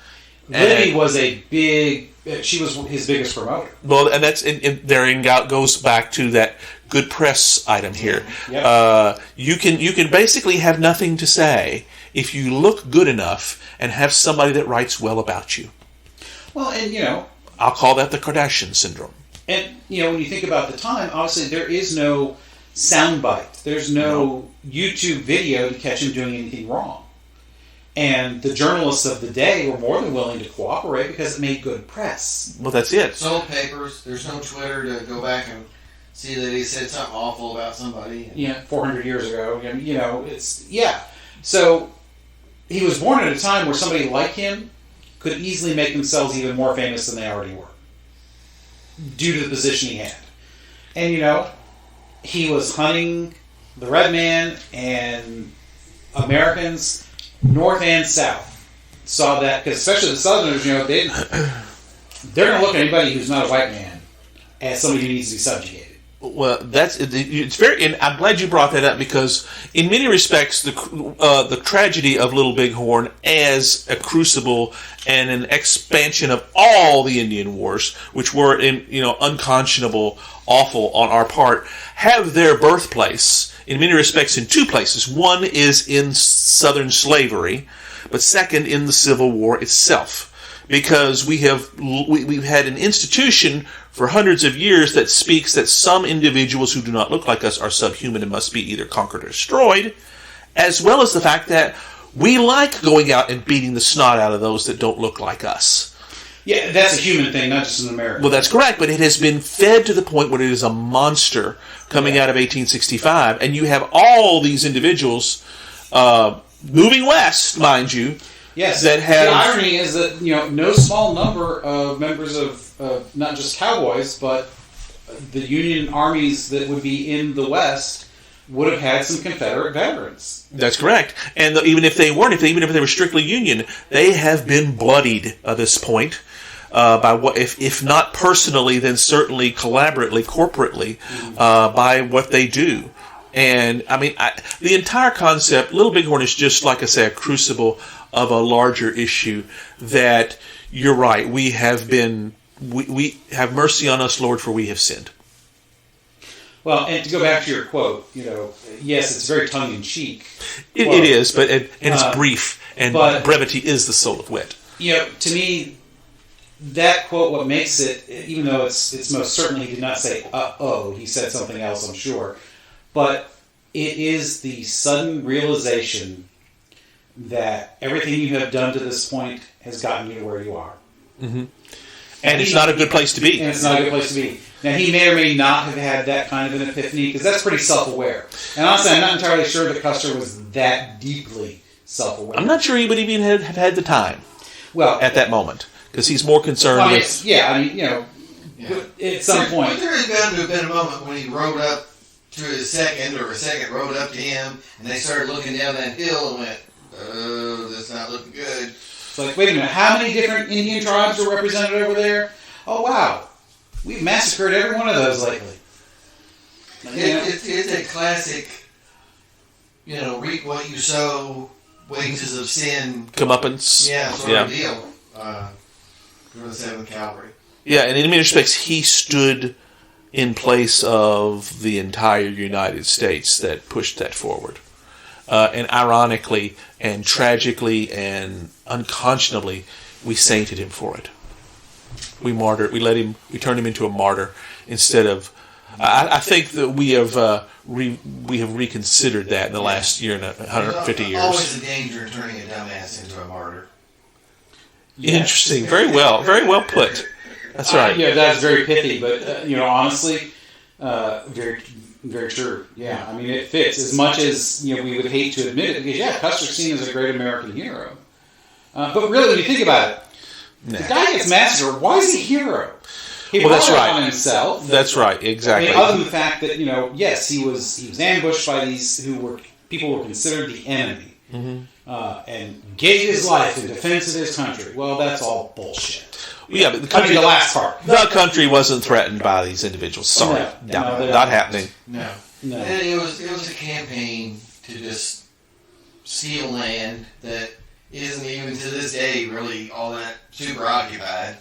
Libby was she was his biggest promoter. Well, and that's therein goes back to that good press item here. Yep. You can basically have nothing to say if you look good enough and have somebody that writes well about you. Well, and I'll call that the Kardashian syndrome. And when you think about the time, obviously there is no soundbite. There's no YouTube video to catch him doing anything wrong. And the journalists of the day were more than willing to cooperate because it made good press. Well, that's it. Sold papers. There's no Twitter to go back and see that he said something awful about somebody. 400 years ago. So he was born at a time where somebody like him could easily make themselves even more famous than they already were, due to the position he had. And he was hunting the red man, and Americans north and south saw that, because especially the Southerners, they're going to look at anybody who's not a white man as somebody who needs to be subjugated. Well, it's very, and I'm glad you brought that up, because in many respects, the tragedy of Little Bighorn as a crucible and an expansion of all the Indian Wars, which were unconscionable, awful on our part, have their birthplace in many respects in two places. One is in Southern slavery, but second in the Civil War itself. Because we've had an institution for hundreds of years that speaks that some individuals who do not look like us are subhuman and must be either conquered or destroyed, as well as the fact that we like going out and beating the snot out of those that don't look like us. Yeah, that's a human thing, not just an American. Well, that's correct, but it has been fed to the point where it is a monster coming out of 1865, and you have all these individuals moving west, mind you. Yes, that have, the irony is that no small number of members of not just cowboys, but the Union armies that would be in the West would have had some Confederate veterans. That's correct. And even if they weren't, even if they were strictly Union, they have been bloodied at this point by what, if not personally, then certainly collaboratively, corporately, by what they do. And I mean, the entire concept, Little Bighorn, is just, like I say, a crucible of a larger issue. That you're right. We have been. We have mercy on us, Lord, for we have sinned. Well, and to go back to your quote, yes, it's very tongue in cheek. It is, but it's brief, and brevity is the soul of wit. To me, that quote, what makes it, even though it's most certainly, he did not say he said something else, I'm sure, but it is the sudden realization that everything you have done to this point has gotten you to where you are. Mm-hmm. And it's not a good place to be. And it's not a good place to be. Now, he may or may not have had that kind of an epiphany, because that's pretty self-aware. And honestly, I'm not entirely sure that Custer was that deeply self-aware. I'm not sure he would even have had the time at that moment, because he's more concerned with... At some point. But there is bound to have been a moment when he rode up to his second, or a second rode up to him, and they started looking down that hill and went, oh, that's not looking good. It's like, wait a minute, how many different Indian tribes are represented over there? Oh, wow. We've massacred every one of those lately. It's a classic, reap what you sow, wages of sin. Comeuppance. Yeah, sort of deal. For the 7th Cavalry. Yeah, and in many respects, he stood in place of the entire United States that pushed that forward. And ironically and tragically and unconscionably, we sainted him for it. We turned him into a martyr instead of. I think that we have reconsidered that in the last year and 150 years. Always a danger in turning a dumbass into a martyr. Interesting. Very well put. That's right. That's very pithy, but honestly, very, very true. Yeah, I mean, it fits as much as we would hate to admit it, because Custer's seen as a great American hero. But really, when you think about it, the guy gets massacred. Why is he a hero? He brought it on himself. That's right. Exactly. Other than the fact that yes, he was ambushed by these people who were considered the enemy, and gave his life in defense of his country. Well, that's all bullshit. Yeah, but the last part. The country wasn't threatened by these individuals. Sorry, not happening. No. And it was a campaign to just steal land that isn't even to this day really all that super occupied.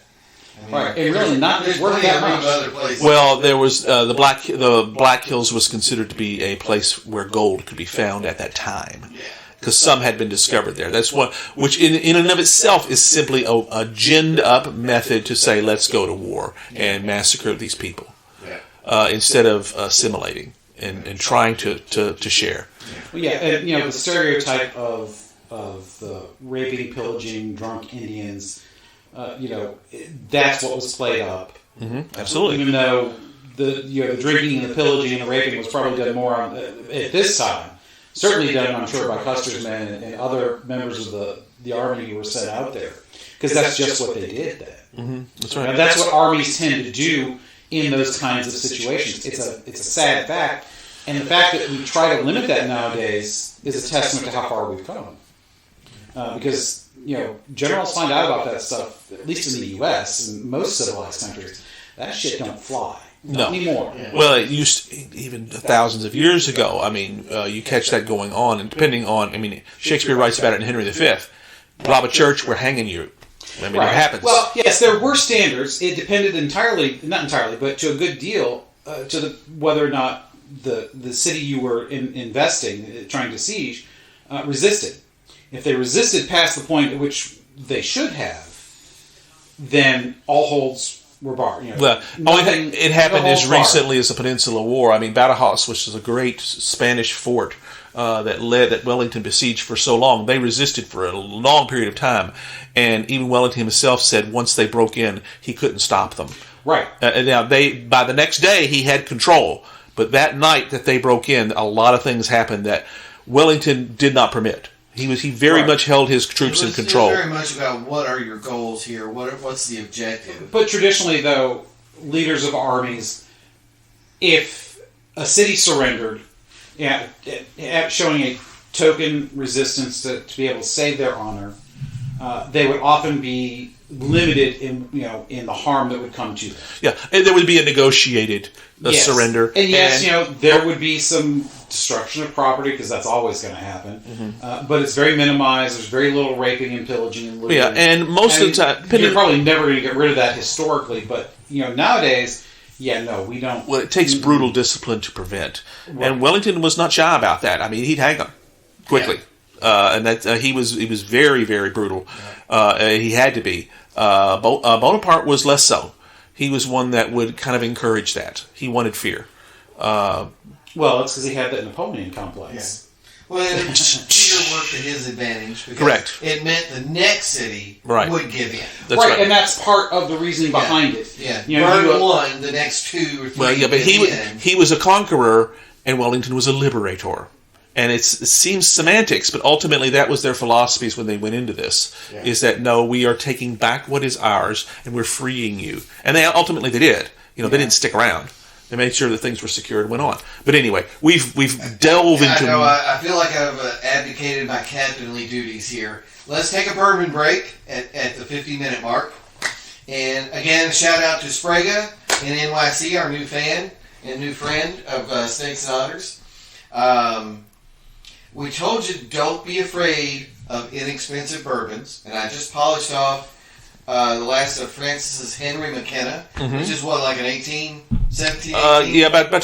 Right, and really not worth that much. Other places. Well, there was the Black Hills was considered to be a place where gold could be found at that time. Yeah. Because some had been discovered there. That's which in and of itself is simply a ginned up method to say, let's go to war and massacre these people, instead of assimilating and trying to share. Well, and the stereotype of the raping, pillaging, drunk Indians, that's what was played up. Mm-hmm. Absolutely. Even though the drinking and the pillaging and the raping was probably done more at this time. Certainly done, I'm sure, by Custer's men and other members of the army who were sent out there, because that's just what they did then. Mm-hmm. That's right. And that's what armies tend to do in those kinds of situations. It's a sad fact, and the fact that we try to limit that nowadays is a testament to how far we've come. Because generals find out about that stuff, at least in the U.S. and most civilized countries. That shit don't fly. Not anymore. Yeah. Well, it used even thousands of years ago. I mean, you catch that going on, and depending on, Shakespeare writes about it in Henry V. Rob a church, we're hanging you. It happens. Well, yes, there were standards. It depended not entirely, but to a good deal, whether or not the city you were investing, trying to siege, resisted. If they resisted past the point at which they should have, then all holds were barred. The only thing it happened as recently as the Peninsula War. Badajoz, which was a great Spanish fort that Wellington besieged for so long, they resisted for a long period of time, and even Wellington himself said once they broke in, he couldn't stop them. Right. Now by the next day he had control, but that night that they broke in, a lot of things happened that Wellington did not permit. He very much held his troops in control. It was very much about what are your goals here? What's the objective? But traditionally, though, leaders of armies, if a city surrendered, showing a token resistance to be able to save their honor, they would often be limited in the harm that would come to them. Yeah, and there would be a negotiated surrender. And there would be some destruction of property, because that's always going to happen. But it's very minimized. There's very little raping and pillaging and looting. Yeah, and most of the time... You're probably never going to get rid of that historically, but nowadays... Yeah, no, we don't. Well, it takes brutal discipline to prevent, and Wellington was not shy about that. I mean, he'd hang them quickly, and that he was very, very brutal. He had to be. Bonaparte was less so. He was one that would kind of encourage that. He wanted fear. Well, it's because he had that Napoleon complex. Yeah. Well, Peter worked to his advantage. Because Correct. It meant the next city would give in. That's right. And that's part of the reasoning behind it. Yeah. Burn one, the next 2 or 3. Well, yeah, but he was a conqueror, and Wellington was a liberator. And it seems semantics, but ultimately that was their philosophies when they went into this, is that, no, we are taking back what is ours, and we're freeing you. And ultimately they did. They didn't stick around. They made sure that things were secured and went on. But anyway, we've delved into... I feel like I've abdicated my captainly duties here. Let's take a bourbon break at the 50-minute mark. And again, a shout out to Spragga in NYC, our new fan and new friend of Snakes and Otters. We told you don't be afraid of inexpensive bourbons. And I just polished off the last of Francis's Henry McKenna, which is like an 17, 18? Yeah, about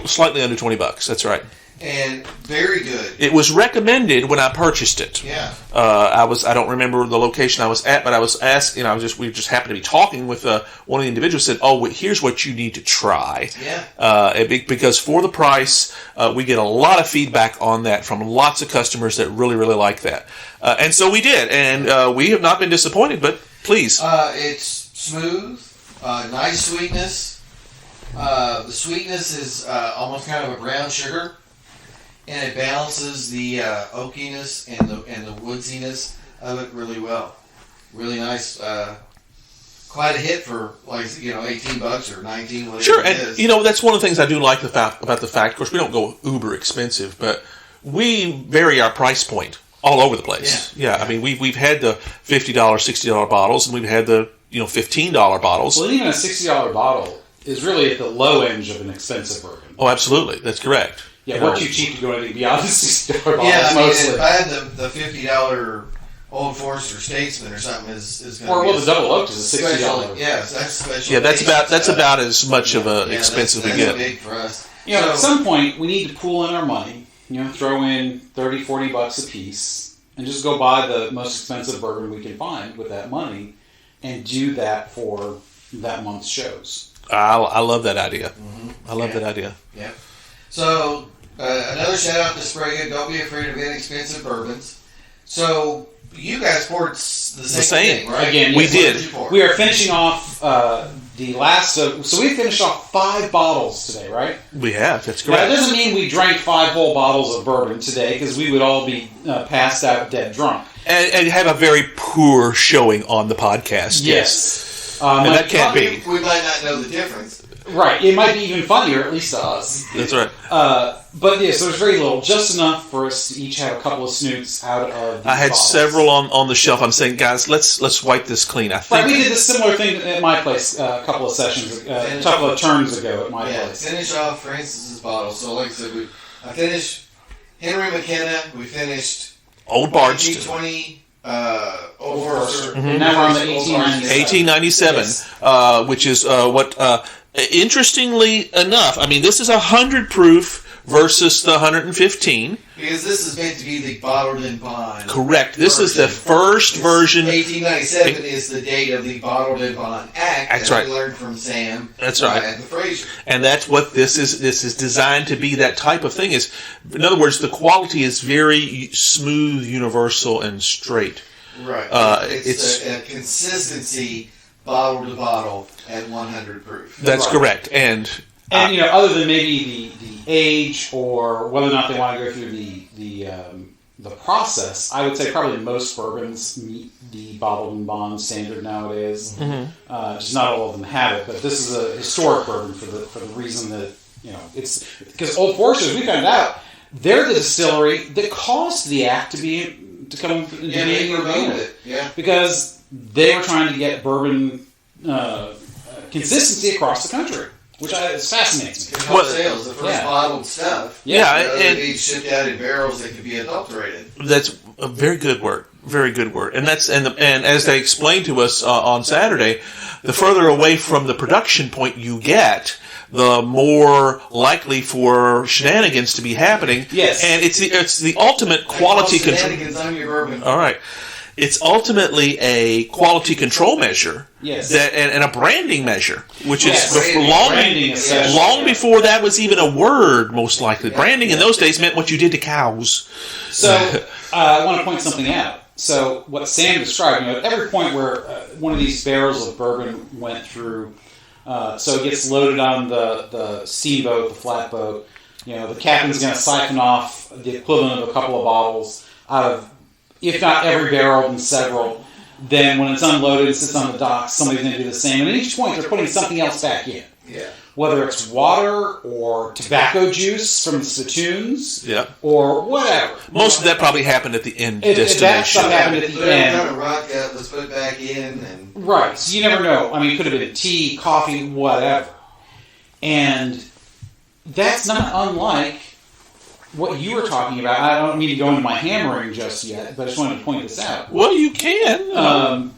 slightly under $20. That's right. And very good. It was recommended when I purchased it. Yeah. I don't remember the location I was at, but I was asking. We just happened to be talking with one of the individuals. Said, "Oh, here's what you need to try." Yeah. Because for the price, we get a lot of feedback on that from lots of customers that really, really like that, and so we did, and we have not been disappointed. But please, it's smooth, nice sweetness. The sweetness is almost kind of a brown sugar. And it balances the oakiness and the woodsiness of it really well. Really nice. Quite a hit for $18 or 19, whatever. Sure, it is. And that's one of the things I do like about the fact. Of course, we don't go uber expensive, but we vary our price point all over the place. Yeah. I mean, we've had the $50, $60 bottles, and we've had the $15 bottles. Well, even a $60 bottle is really at the low end of an expensive bourbon. Oh, absolutely, that's correct. Yeah, we're too cheap to go anything beyond the $60 bottles. Yeah, I mean, mostly. if I had the $50 Old Forester Statesman or something, is going to be the Double Oak is a $60. Yeah, that's special. Yeah, that's about as much of a expensive we get. Big for us. At some point we need to pool in our money. Throw in $30, $40 a piece, and just go buy the most expensive bourbon we can find with that money, and do that for that month's shows. I love that idea. I love that idea. Yeah. So, another shout out to Spragga. Don't be afraid of inexpensive bourbons. So, you guys poured the same thing, right? Again, we did. We are finishing off the last. So we finished off 5 bottles today, right? We have. That's correct. Now, it doesn't mean we drank 5 whole bottles of bourbon today, because we would all be passed out dead drunk. And have a very poor showing on the podcast. Yes. And that can't be. We might not know the difference. Right. It might be even funnier, at least to us. That's right. But yeah, so there's very little. Just enough for us to each have a couple of snoots out of these I had bottles. several on the shelf. I'm saying, guys, let's wipe this clean. I think Right, we did a similar thing at my place a couple of terms ago at my place. Finish off Francis's bottle. So, like I said, I finished Henry McKenna. We finished Old Barge. 1920 Old Forester. And now we're on the 1897. 1897, which is what. Interestingly enough, I mean, this is 100 proof versus the 115. Because this is meant to be the bottled in bond. Correct. This is the first version. 1897 is the date of the Bottled in Bond Act. That's that right. We learned from Sam. That's right. At the Fraser. And that's what this is. This is designed to be that type of thing. In other words, the quality is very smooth, universal, and straight. Right. It's a consistency bottle to bottle at 100 proof. That's correct. And other than maybe the age or whether or not they want to go through the process, I would say probably most bourbons meet the bottled and bond standard nowadays. Just not all of them have it, but this is a historic bourbon for the reason that it's because Old Foresters, we found out they're the distillery that caused the act to come into being revealed. Yeah. Because they were trying to get bourbon consistency across the country, which fascinates me. Sales, the first bottled stuff. Yeah, and they shipped out in barrels that could be adulterated. That's a very good word. Very good word. And that's and as they explained to us on Saturday, the further away from the production point you get, the more likely for shenanigans to be happening. Yes. And it's the ultimate quality control. Shenanigans on your bourbon. All right. It's ultimately a quality control measure, yes, and a branding measure, which yes, is long before that was even a word. Most likely, branding in those days meant what you did to cows. So I want to point something out. So what Sam described, at every point where one of these barrels of bourbon went through, so it gets loaded on the steamboat, the flatboat. The captain's going to siphon off the equivalent of a couple of bottles out of, if not every barrel, then several. Then when it's unloaded and sits on the dock, somebody's going to do the same. And at each point, they're putting something else back in. Yeah. Whether it's water or tobacco juice from spittoons, or whatever. Most of that probably happened at the end That destination. stuff happened at the end. Let's put it back in. Right. So you never know. I mean, it could have been tea, coffee, whatever. And that's not unlike what you were talking about. I don't mean to go into my hammering just yet, but I just wanted to point this out. Well, you can.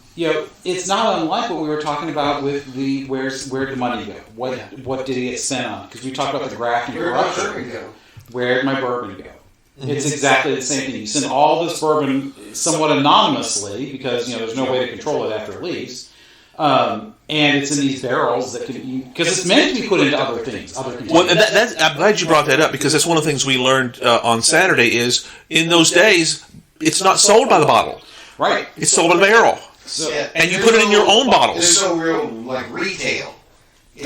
It's not unlike what we were talking about with the where'd the money go? What did it get spent on? Because we talked about the graft and corruption. Where'd my bourbon go? It's exactly the same thing. You send all this bourbon somewhat anonymously because there's no way to control it after it leaves. And it's in these barrels that can, because it's meant to be put into other things. Well, I'm glad you brought that up because that's one of the things we learned on Saturday is in those days it's not sold by the bottle, right? It's sold by the barrel, and you put it in your own bottles. There's no real retail.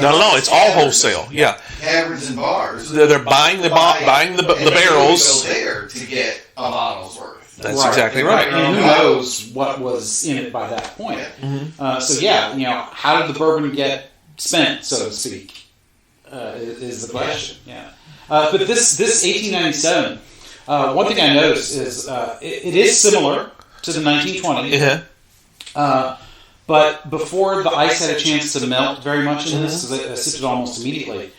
No, it's all wholesale. Yeah, taverns and bars. They're buying the barrels there to get a bottle's worth. That's exactly right. And who knows what was in it by that point? Mm-hmm. How did the bourbon get spent, so to speak? Is the question. Yeah. But this 1897, one thing I noticed is it is similar to the 1920. Yeah. But before the ice had a chance to melt very much in this, because I sipped it almost immediately,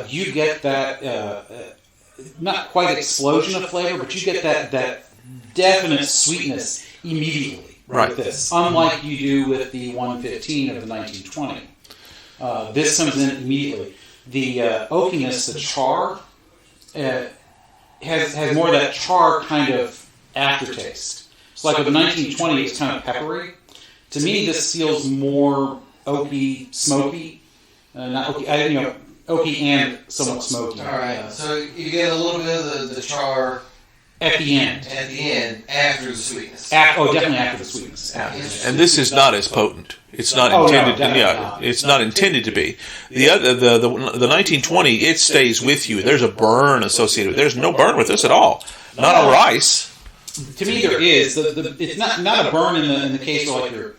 you get that not quite explosion of flavor, but you get that definite sweetness immediately with this, unlike you do with the 115 of the 1920. This comes in immediately. The oakiness, the char, has more of that char kind of aftertaste. So like with the 1920, it's kind of peppery. To me, this feels more oaky, smoky. Not oaky, oaky and somewhat smoky. All right, so you get a little bit of the char at the end. After the sweetness. Definitely after the sweetness. And this is not as potent. It's not intended. It's not intended to be. The 1920, it stays with you. There's a burn associated with it. There's no burn with this at all. Not on rice. To me, there is. It's not a burn in the case where like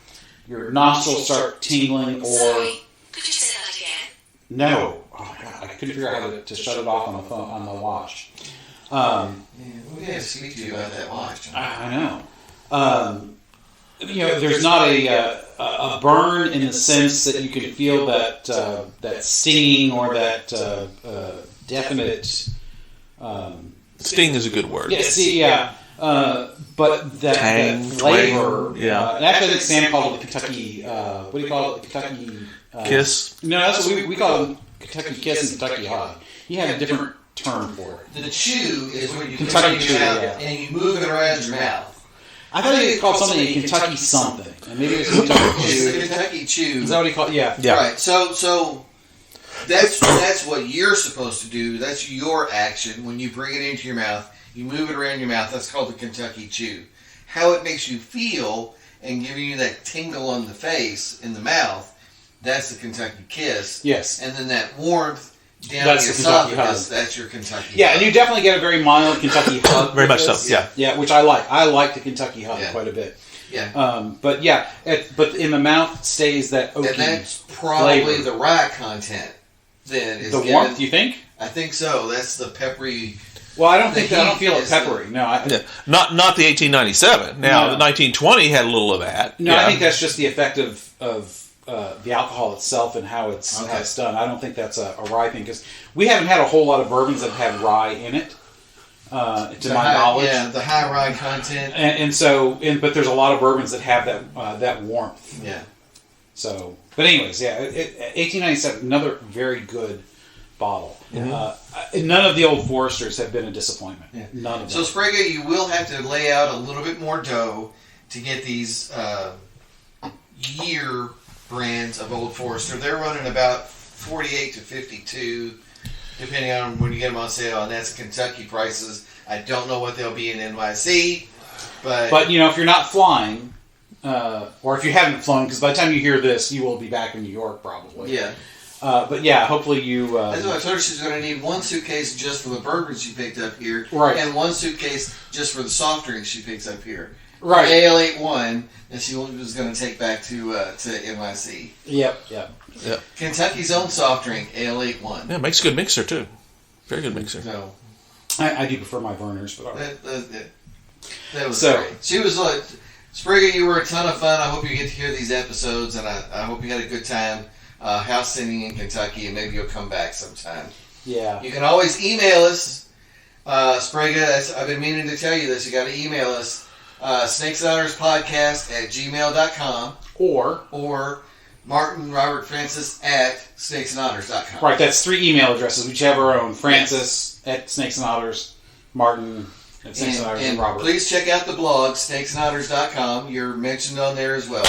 your nostrils start tingling or. Could you say that again? No. Oh my god! I couldn't figure out how to shut it off on the phone on the watch. We got to speak to you about that watch. I know. There's not a burn in the sense that you can feel that stinging or that definite. Sting is a good word. But that flavor. Yeah. And actually, I think Sam called it the Kentucky. What do you call it? The Kentucky kiss. No, that's what we call it. Kentucky kiss and Kentucky hug. He had a different term for it. The chew is when you Kentucky put it in your chew, mouth and you move it around your mouth. I thought he called something a Kentucky something, and maybe it's Kentucky chew. It's the Kentucky chew. Is that what he called? Yeah. Right. So that's what you're supposed to do. That's your action when you bring it into your mouth. You move it around your mouth. That's called the Kentucky chew. How it makes you feel and giving you that tingle on the face, in the mouth, that's the Kentucky kiss. Yes. And then that warmth down That's your the Kentucky esophagus, hug. that's your Kentucky Yeah, hug. and you definitely get a very mild Kentucky hug. Very much so, this. yeah. Yeah, which I like. I like the Kentucky hug quite a bit. Yeah. But in the mouth stays that oaky And that's probably flavor. the rye content. Then is The given, warmth, you think? I think so. That's the peppery Well, I don't feel it is peppery. No, Not the 1897. Now, No. the 1920 had a little of that. No, Yeah. I think that's just the effect of the alcohol itself and how it's done. I don't think that's a rye thing, because we haven't had a whole lot of bourbons that have rye in it, to my knowledge. Yeah, the high rye content. But there's a lot of bourbons that have that warmth. Yeah. So, but anyways, yeah, 1897, another very good bottle. None of the Old Foresters have been a disappointment. Yeah. None of them. So Spragga, you will have to lay out a little bit more dough to get these year brands of Old Forester. They're running about 48 to 52, depending on when you get them on sale, and that's Kentucky prices. I don't know what they'll be in NYC, but if you're not flying, or if you haven't flown, because by the time you hear this, you will be back in New York probably. yeah. But yeah, hopefully you. That's what I told her. She's going to need one suitcase just for the bourbon she picked up here, Right. and one suitcase just for the soft drinks she picks up here. Right. Ale81 that she was going to take back to NYC. Yep. Kentucky's own soft drink, Ale81. Yeah, makes a good mixer, too. Very good mixer. So I do prefer my Vernors, but all right. that was So- great. She was like, Spragga, you were a ton of fun. I hope you get to hear these episodes, and I hope you had a good time house sitting in Kentucky, and maybe you'll come back sometime. Yeah. You can always email us, Spragga. I've been meaning to tell you this. You got to email us, snakesandotterspodcast@gmail.com or Martin Robert Francis at snakesandotters.com. Right, that's 3 email addresses. We each have our own. Francis at Snakes and Otters, Martin at Snakes and Otters, and Robert. Please check out the blog, snakesandotters.com. You're mentioned on there as well.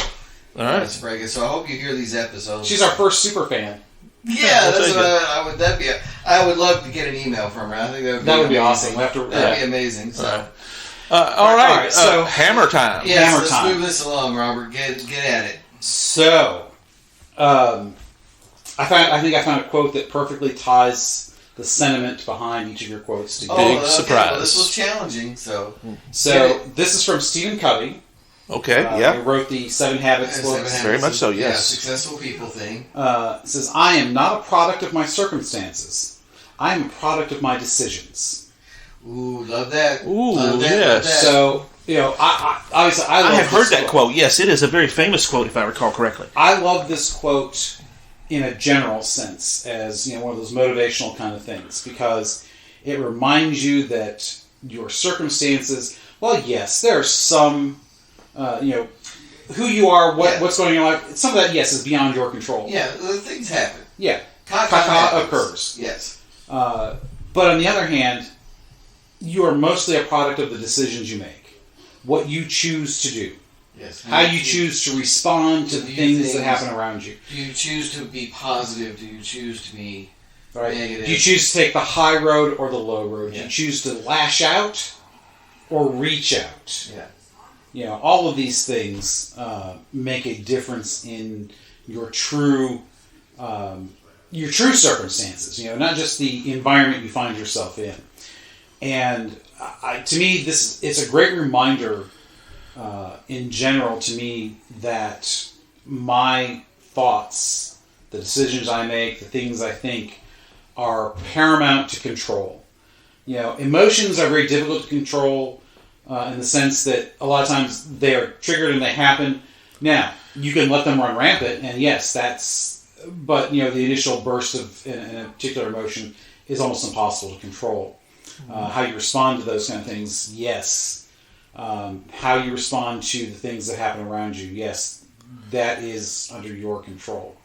All right. Spragga. So I hope you hear these episodes. She's our first super fan. Yeah, We'll that's take what it. I would love to get an email from her. I think that would be amazing. awesome. We'll have to- That'd be amazing. So. All right. so- hammer time. Yes, Hammer let's time. move this along, Robert. Get at it. So, I think I found a quote that perfectly ties the sentiment behind each of your quotes together. Big okay, surprise. Well, this was challenging, so. So this is from Stephen Covey. Okay, He yeah. wrote the 7 Habits books. Very much so, Yeah, yes. successful people thing. It says, "I am not a product of my circumstances. I am a product of my decisions." Ooh, love that. Ooh, love that, yes. love that. So, obviously, I love I have heard this that quote. quote. Yes, it is a very famous quote, if I recall correctly. I love this quote in a general sense, as one of those motivational kind of things, because it reminds you that your circumstances. Well, yes, there are some, who you are, what's going on in your life. Some of that, yes, is beyond your control. Yeah, things happen. Yeah, Caca caca occurs. Yes. But on the other hand, you are mostly a product of the decisions you make, what you choose to do. Yes. How you choose to respond to the things that happen around you. Do you choose to be positive? Do you choose to be Right? negative? Do you choose to take the high road or the low road? Yeah. Do you choose to lash out or reach out? Yeah. All of these things make a difference in your true circumstances. Not just the environment you find yourself in. And to me, it's a great reminder. In general, to me, that my thoughts, the decisions I make, the things I think, are paramount to control. Emotions are very difficult to control in the sense that a lot of times they are triggered and they happen. Now, you can let them run rampant, and yes, but the initial burst of in a particular emotion is almost impossible to control. How you respond to those kind of things, yes. How you respond to the things that happen around you, yes, that is under your control.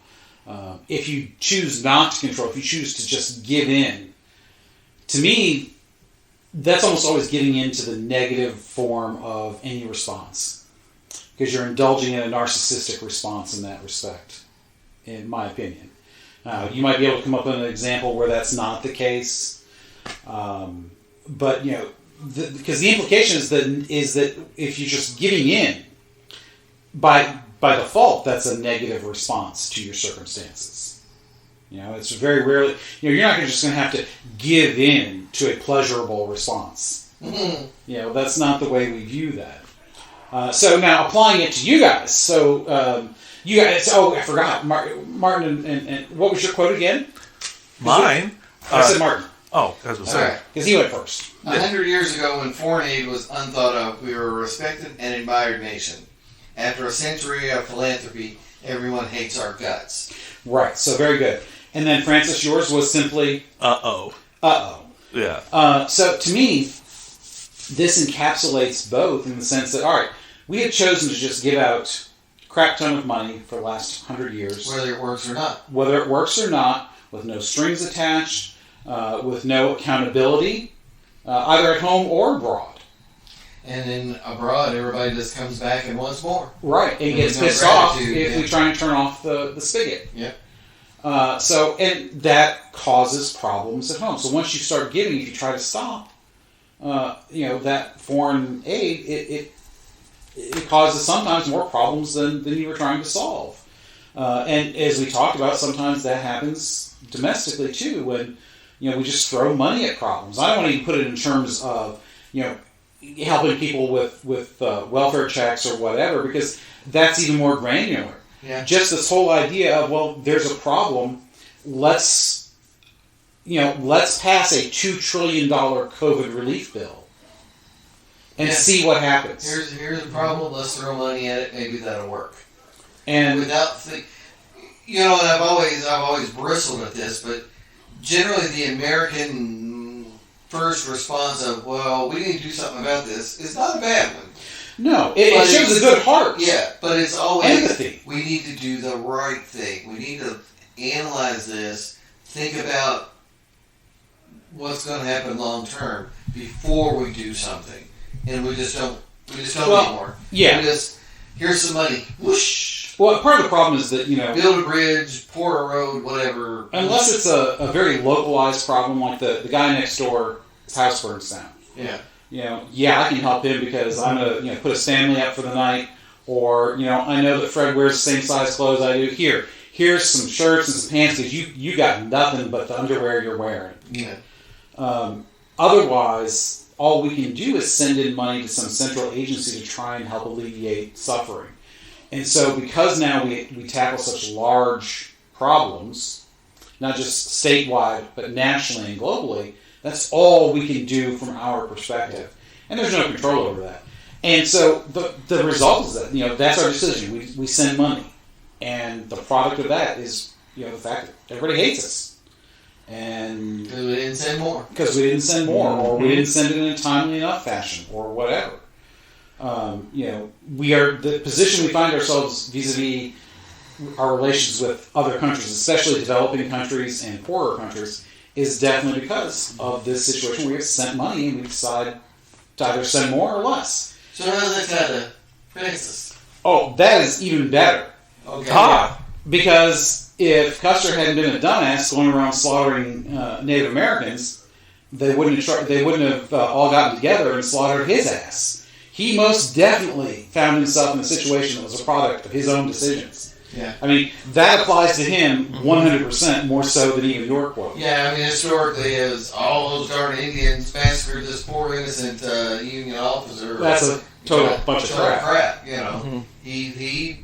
If you choose not to control, if you choose to just give in, to me, that's almost always getting into the negative form of any response. Because you're indulging in a narcissistic response in that respect, in my opinion. You might be able to come up with an example where that's not the case. But, because the implication is that if you're just giving in, by default, that's a negative response to your circumstances. It's very rarely. You're not just going to have to give in to a pleasurable response. That's not the way we view that. So now applying it to you guys. So you guys. Oh, I forgot. Martin and what was your quote again? Mine. I said Martin. Oh, that's what's saying. Because he went first. 100 years ago, when foreign aid was unthought of, we were a respected and admired nation. After a century of philanthropy, everyone hates our guts. Right, so very good. And then, Francis, yours was simply... Uh-oh. Uh-oh. Yeah. So, to me, this encapsulates both in the sense that, all right, we have chosen to just give out a crap ton of money for the last 100 years. Whether it works or not. Whether it works or not, with no strings attached, with no accountability, either at home or abroad. And then abroad, everybody just comes back and wants more. Right, and gets there's no pissed off gratitude, if we try and turn off the spigot. Yep. And that causes problems at home. So once you start giving, if you try to stop, that foreign aid, it causes sometimes more problems than you were trying to solve. And as we talked about, sometimes that happens domestically too, when we just throw money at problems. I don't want to even put it in terms of helping people with welfare checks or whatever, because that's even more granular. Yeah. Just this whole idea of, well, there's a problem. Let's pass a $2 trillion COVID relief bill and see what happens. Here's a problem. Let's throw money at it. Maybe that'll work. And without and I've always bristled at this, but generally the American first response of, well, we need to do something about this is not a bad one. No, it shows a good heart. Yeah, but it's always empathy. We need to do the right thing. We need to analyze this, think about what's going to happen long term before we do something, and we just don't anymore. Yeah, we just, here's some money, whoosh. Well, part of the problem is that build a bridge, pour a road, whatever. Unless it's a very localized problem, like the guy next door, his house burns down. Yeah. I can help him because I'm going to put a Stanley up for the night, or I know that Fred wears the same size clothes I do. Here's some shirts and some pants because you got nothing but the underwear you're wearing. Yeah. Otherwise, all we can do is send in money to some central agency to try and help alleviate suffering. And so, because now we tackle such large problems, not just statewide, but nationally and globally, that's all we can do from our perspective. And there's no control over that. And so the result is that, that's our decision. We send money. And the product of that is, the fact that everybody hates us. And because we didn't send more. Or we didn't send it in a timely enough fashion, or whatever. We are the position we find ourselves vis-a-vis our relations with other countries, especially developing countries and poorer countries, is definitely because of this situation where we have sent money and we decide to either send more or less. So how's that kind of Francis? Oh, that is even better. Okay. Because if Custer hadn't been a dumbass going around slaughtering Native Americans, they wouldn't have all gotten together and slaughtered his ass. He most definitely found himself in a situation that was a product of his own decisions. Yeah. I mean, that applies to him 100% more so than even your quote. Yeah, I mean, historically, as all those darn Indians massacred this poor innocent Union officer. That's a total bunch of crap. Mm-hmm. He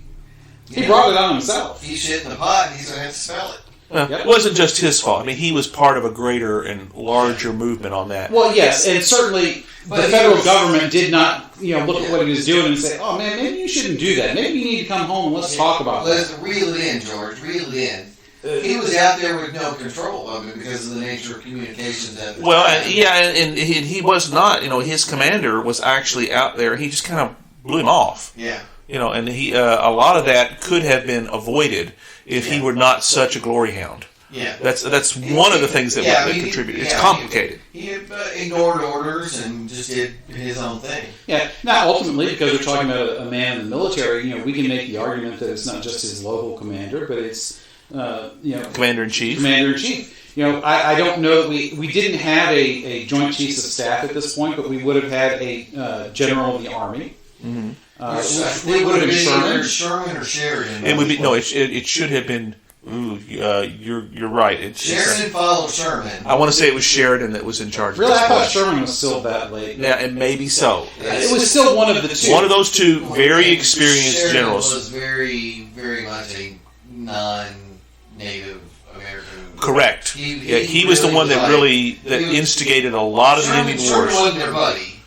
brought it on himself. He shit in the pot, he's going to have to smell it. It wasn't just his fault. I mean, he was part of a greater and larger movement on that. Well, yes, and certainly the federal government did not, look at what he was doing and say, "Oh man, maybe you shouldn't do that. Maybe you need to come home and let's talk about Let's reel it in, George. Reel it in." He was out there with no control of it because of the nature of communications. And he was not. His commander was actually out there. He just kind of blew him off. Yeah. And he a lot of that could have been avoided if he were not such a glory hound. Yeah, that's one of the things that contributed. It's complicated. He ignored orders and just did his own thing. Yeah. Now, ultimately, because we're talking about a man in the military, we can make the argument that it's not just his local commander, but it's Commander in Chief. Commander in Chief. I don't know that we didn't have a Joint Chiefs of Staff at this point, but we would have had a General of the Army. Mm-hmm. It would have been Sherman or Sheridan. It would be It should have been. You're right. Sheridan followed Sherman. I want to say it was Sheridan that was in charge. Really, of this I thought place. Sherman was still that late. Yeah, and maybe so. It was still one of the two. One of those two very experienced Sheridan generals. Was very, very much a non-Native American. Correct. He was the one that instigated a lot of the Indian Wars. Sherman wasn't their buddy.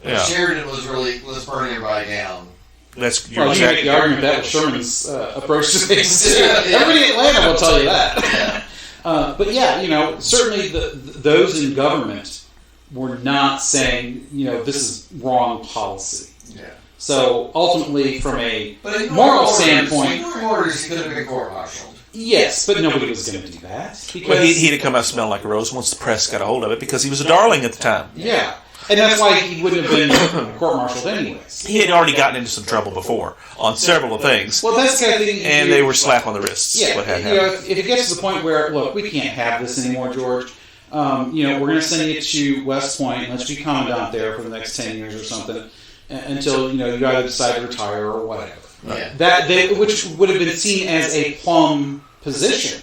Yeah. Sheridan was let's burn everybody down. You make the argument that was Sherman's approach to things too. Everybody in Atlanta will tell you that. But yeah, certainly those in government were not saying, this is wrong policy. Yeah. So ultimately, from a moral standpoint, ignoring orders, he could have been court-martialed. Yes, but nobody was going to do that. Because, well, he'd have come out smelling like a rose once the press got a hold of it because he was a darling at the time. Yeah. And that's why he wouldn't have been court-martialed anyways. He had already gotten into some trouble before on several of things. Well, that's the kind of thing. And they were slap on the wrists. Yeah, what had happened. If it gets to the point where, look, we can't have this anymore, George. We're going to send you to West Point and let you be commandant there for the next 10 years or something until you either decide to retire or whatever. Yeah. Which would have been seen as a plum position,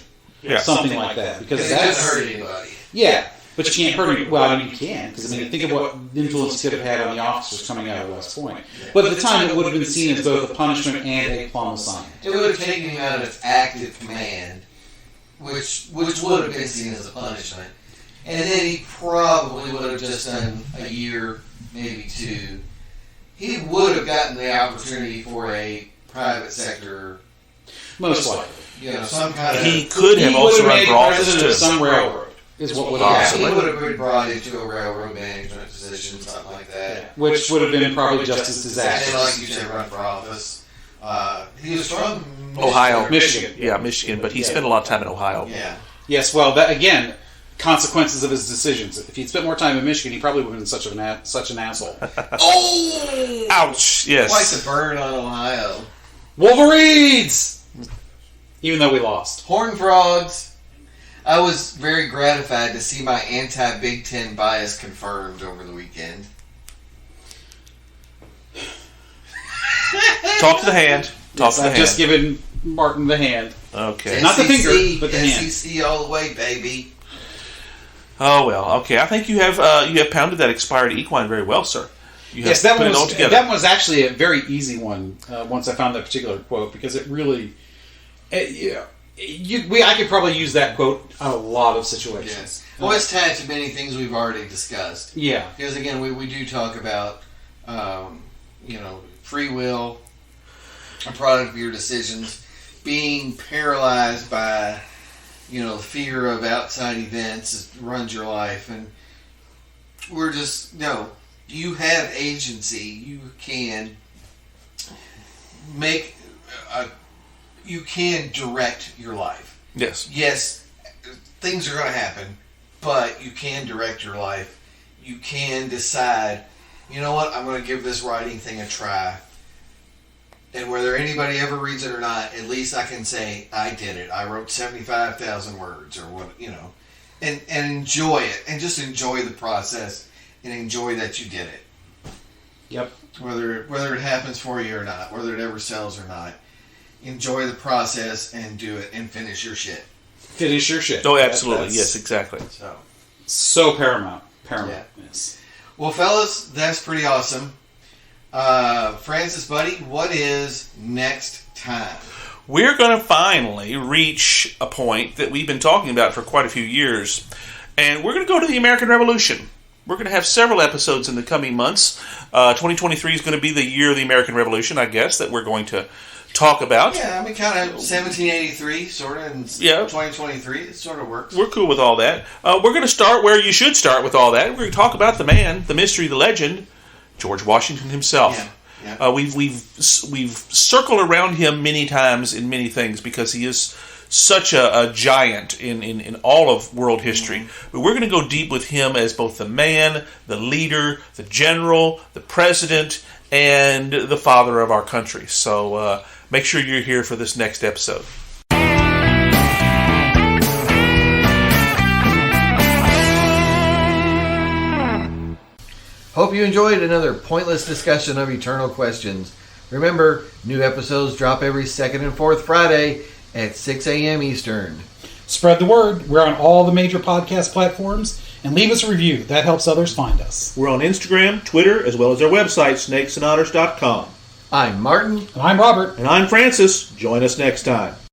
something like that, because it doesn't hurt anybody. Yeah. But you can't hurt him. Well, you can, because think of what influence he could have had on the officers coming out of West Point. But at the time, it would have been seen as both a punishment and a plum assignment. It would have taken him out of active command, which would have been seen as a punishment. And then he probably would have just done a year, maybe 2. He would have gotten the opportunity for a private sector. Most likely. Some kind of... He could have also run for office too. Some railroad. Is what would have happened. He would have been brought into a railroad management position, something like that. Which would have been probably just as disastrous. And then, like you said, run for office. He was from Ohio. Michigan. Yeah, Michigan, but he spent a lot of time in Ohio. Yeah. Yes, well, that again, consequences of his decisions. If he'd spent more time in Michigan, he probably would have been such an asshole. Oh! Ouch, yes. Quite the burn on Ohio. Wolverines! Even though we lost. Horned Frogs. I was very gratified to see my anti-Big Ten bias confirmed over the weekend. Talk to the hand. I've just given Martin the hand. Okay. Not the finger, but the hand. SEC all the way, baby. Oh, well, okay. I think you have pounded that expired equine very well, sir. Yes, that one was actually a very easy one once I found that particular quote, because it really... I could probably use that quote in a lot of situations. Yes. Well, it's tied to many things we've already discussed. Yeah. Because, again, we do talk about, free will, a product of your decisions, being paralyzed by, the fear of outside events runs your life. And we're just, you have agency. You can make you can direct your life. Yes. Yes, things are going to happen, but you can direct your life. You can decide, you know what, I'm going to give this writing thing a try. And whether anybody ever reads it or not, at least I can say, I did it. I wrote 75,000 words or what, and enjoy it. And just enjoy the process and enjoy that you did it. Yep. Whether it happens for you or not, whether it ever sells or not. Enjoy the process and do it and finish your shit. Finish your shit. Oh, absolutely. Yes, exactly. So paramount. Yeah. Yes. Well, fellas, that's pretty awesome. Francis, buddy, what is next time? We're going to finally reach a point that we've been talking about for quite a few years, and we're going to go to the American Revolution. We're going to have several episodes in the coming months. 2023 is going to be the year of the American Revolution, I guess, that we're going to talk about. Yeah, kind of 1783, sort of, and 2023, it sort of works. We're cool with all that. We're going to start where you should start with all that. We're going to talk about the man, the mystery, the legend, George Washington himself. Yeah. We've circled around him many times in many things because he is such a giant in all of world history. Mm-hmm. But we're going to go deep with him as both the man, the leader, the general, the president, and the father of our country. So make sure you're here for this next episode. Hope you enjoyed another pointless discussion of eternal questions. Remember, new episodes drop every second and fourth Friday at 6 a.m. Eastern. Spread the word. We're on all the major podcast platforms, and leave us a review. That helps others find us. We're on Instagram, Twitter, as well as our website, snakesandotters.com. I'm Martin. And I'm Robert. And I'm Francis. Join us next time.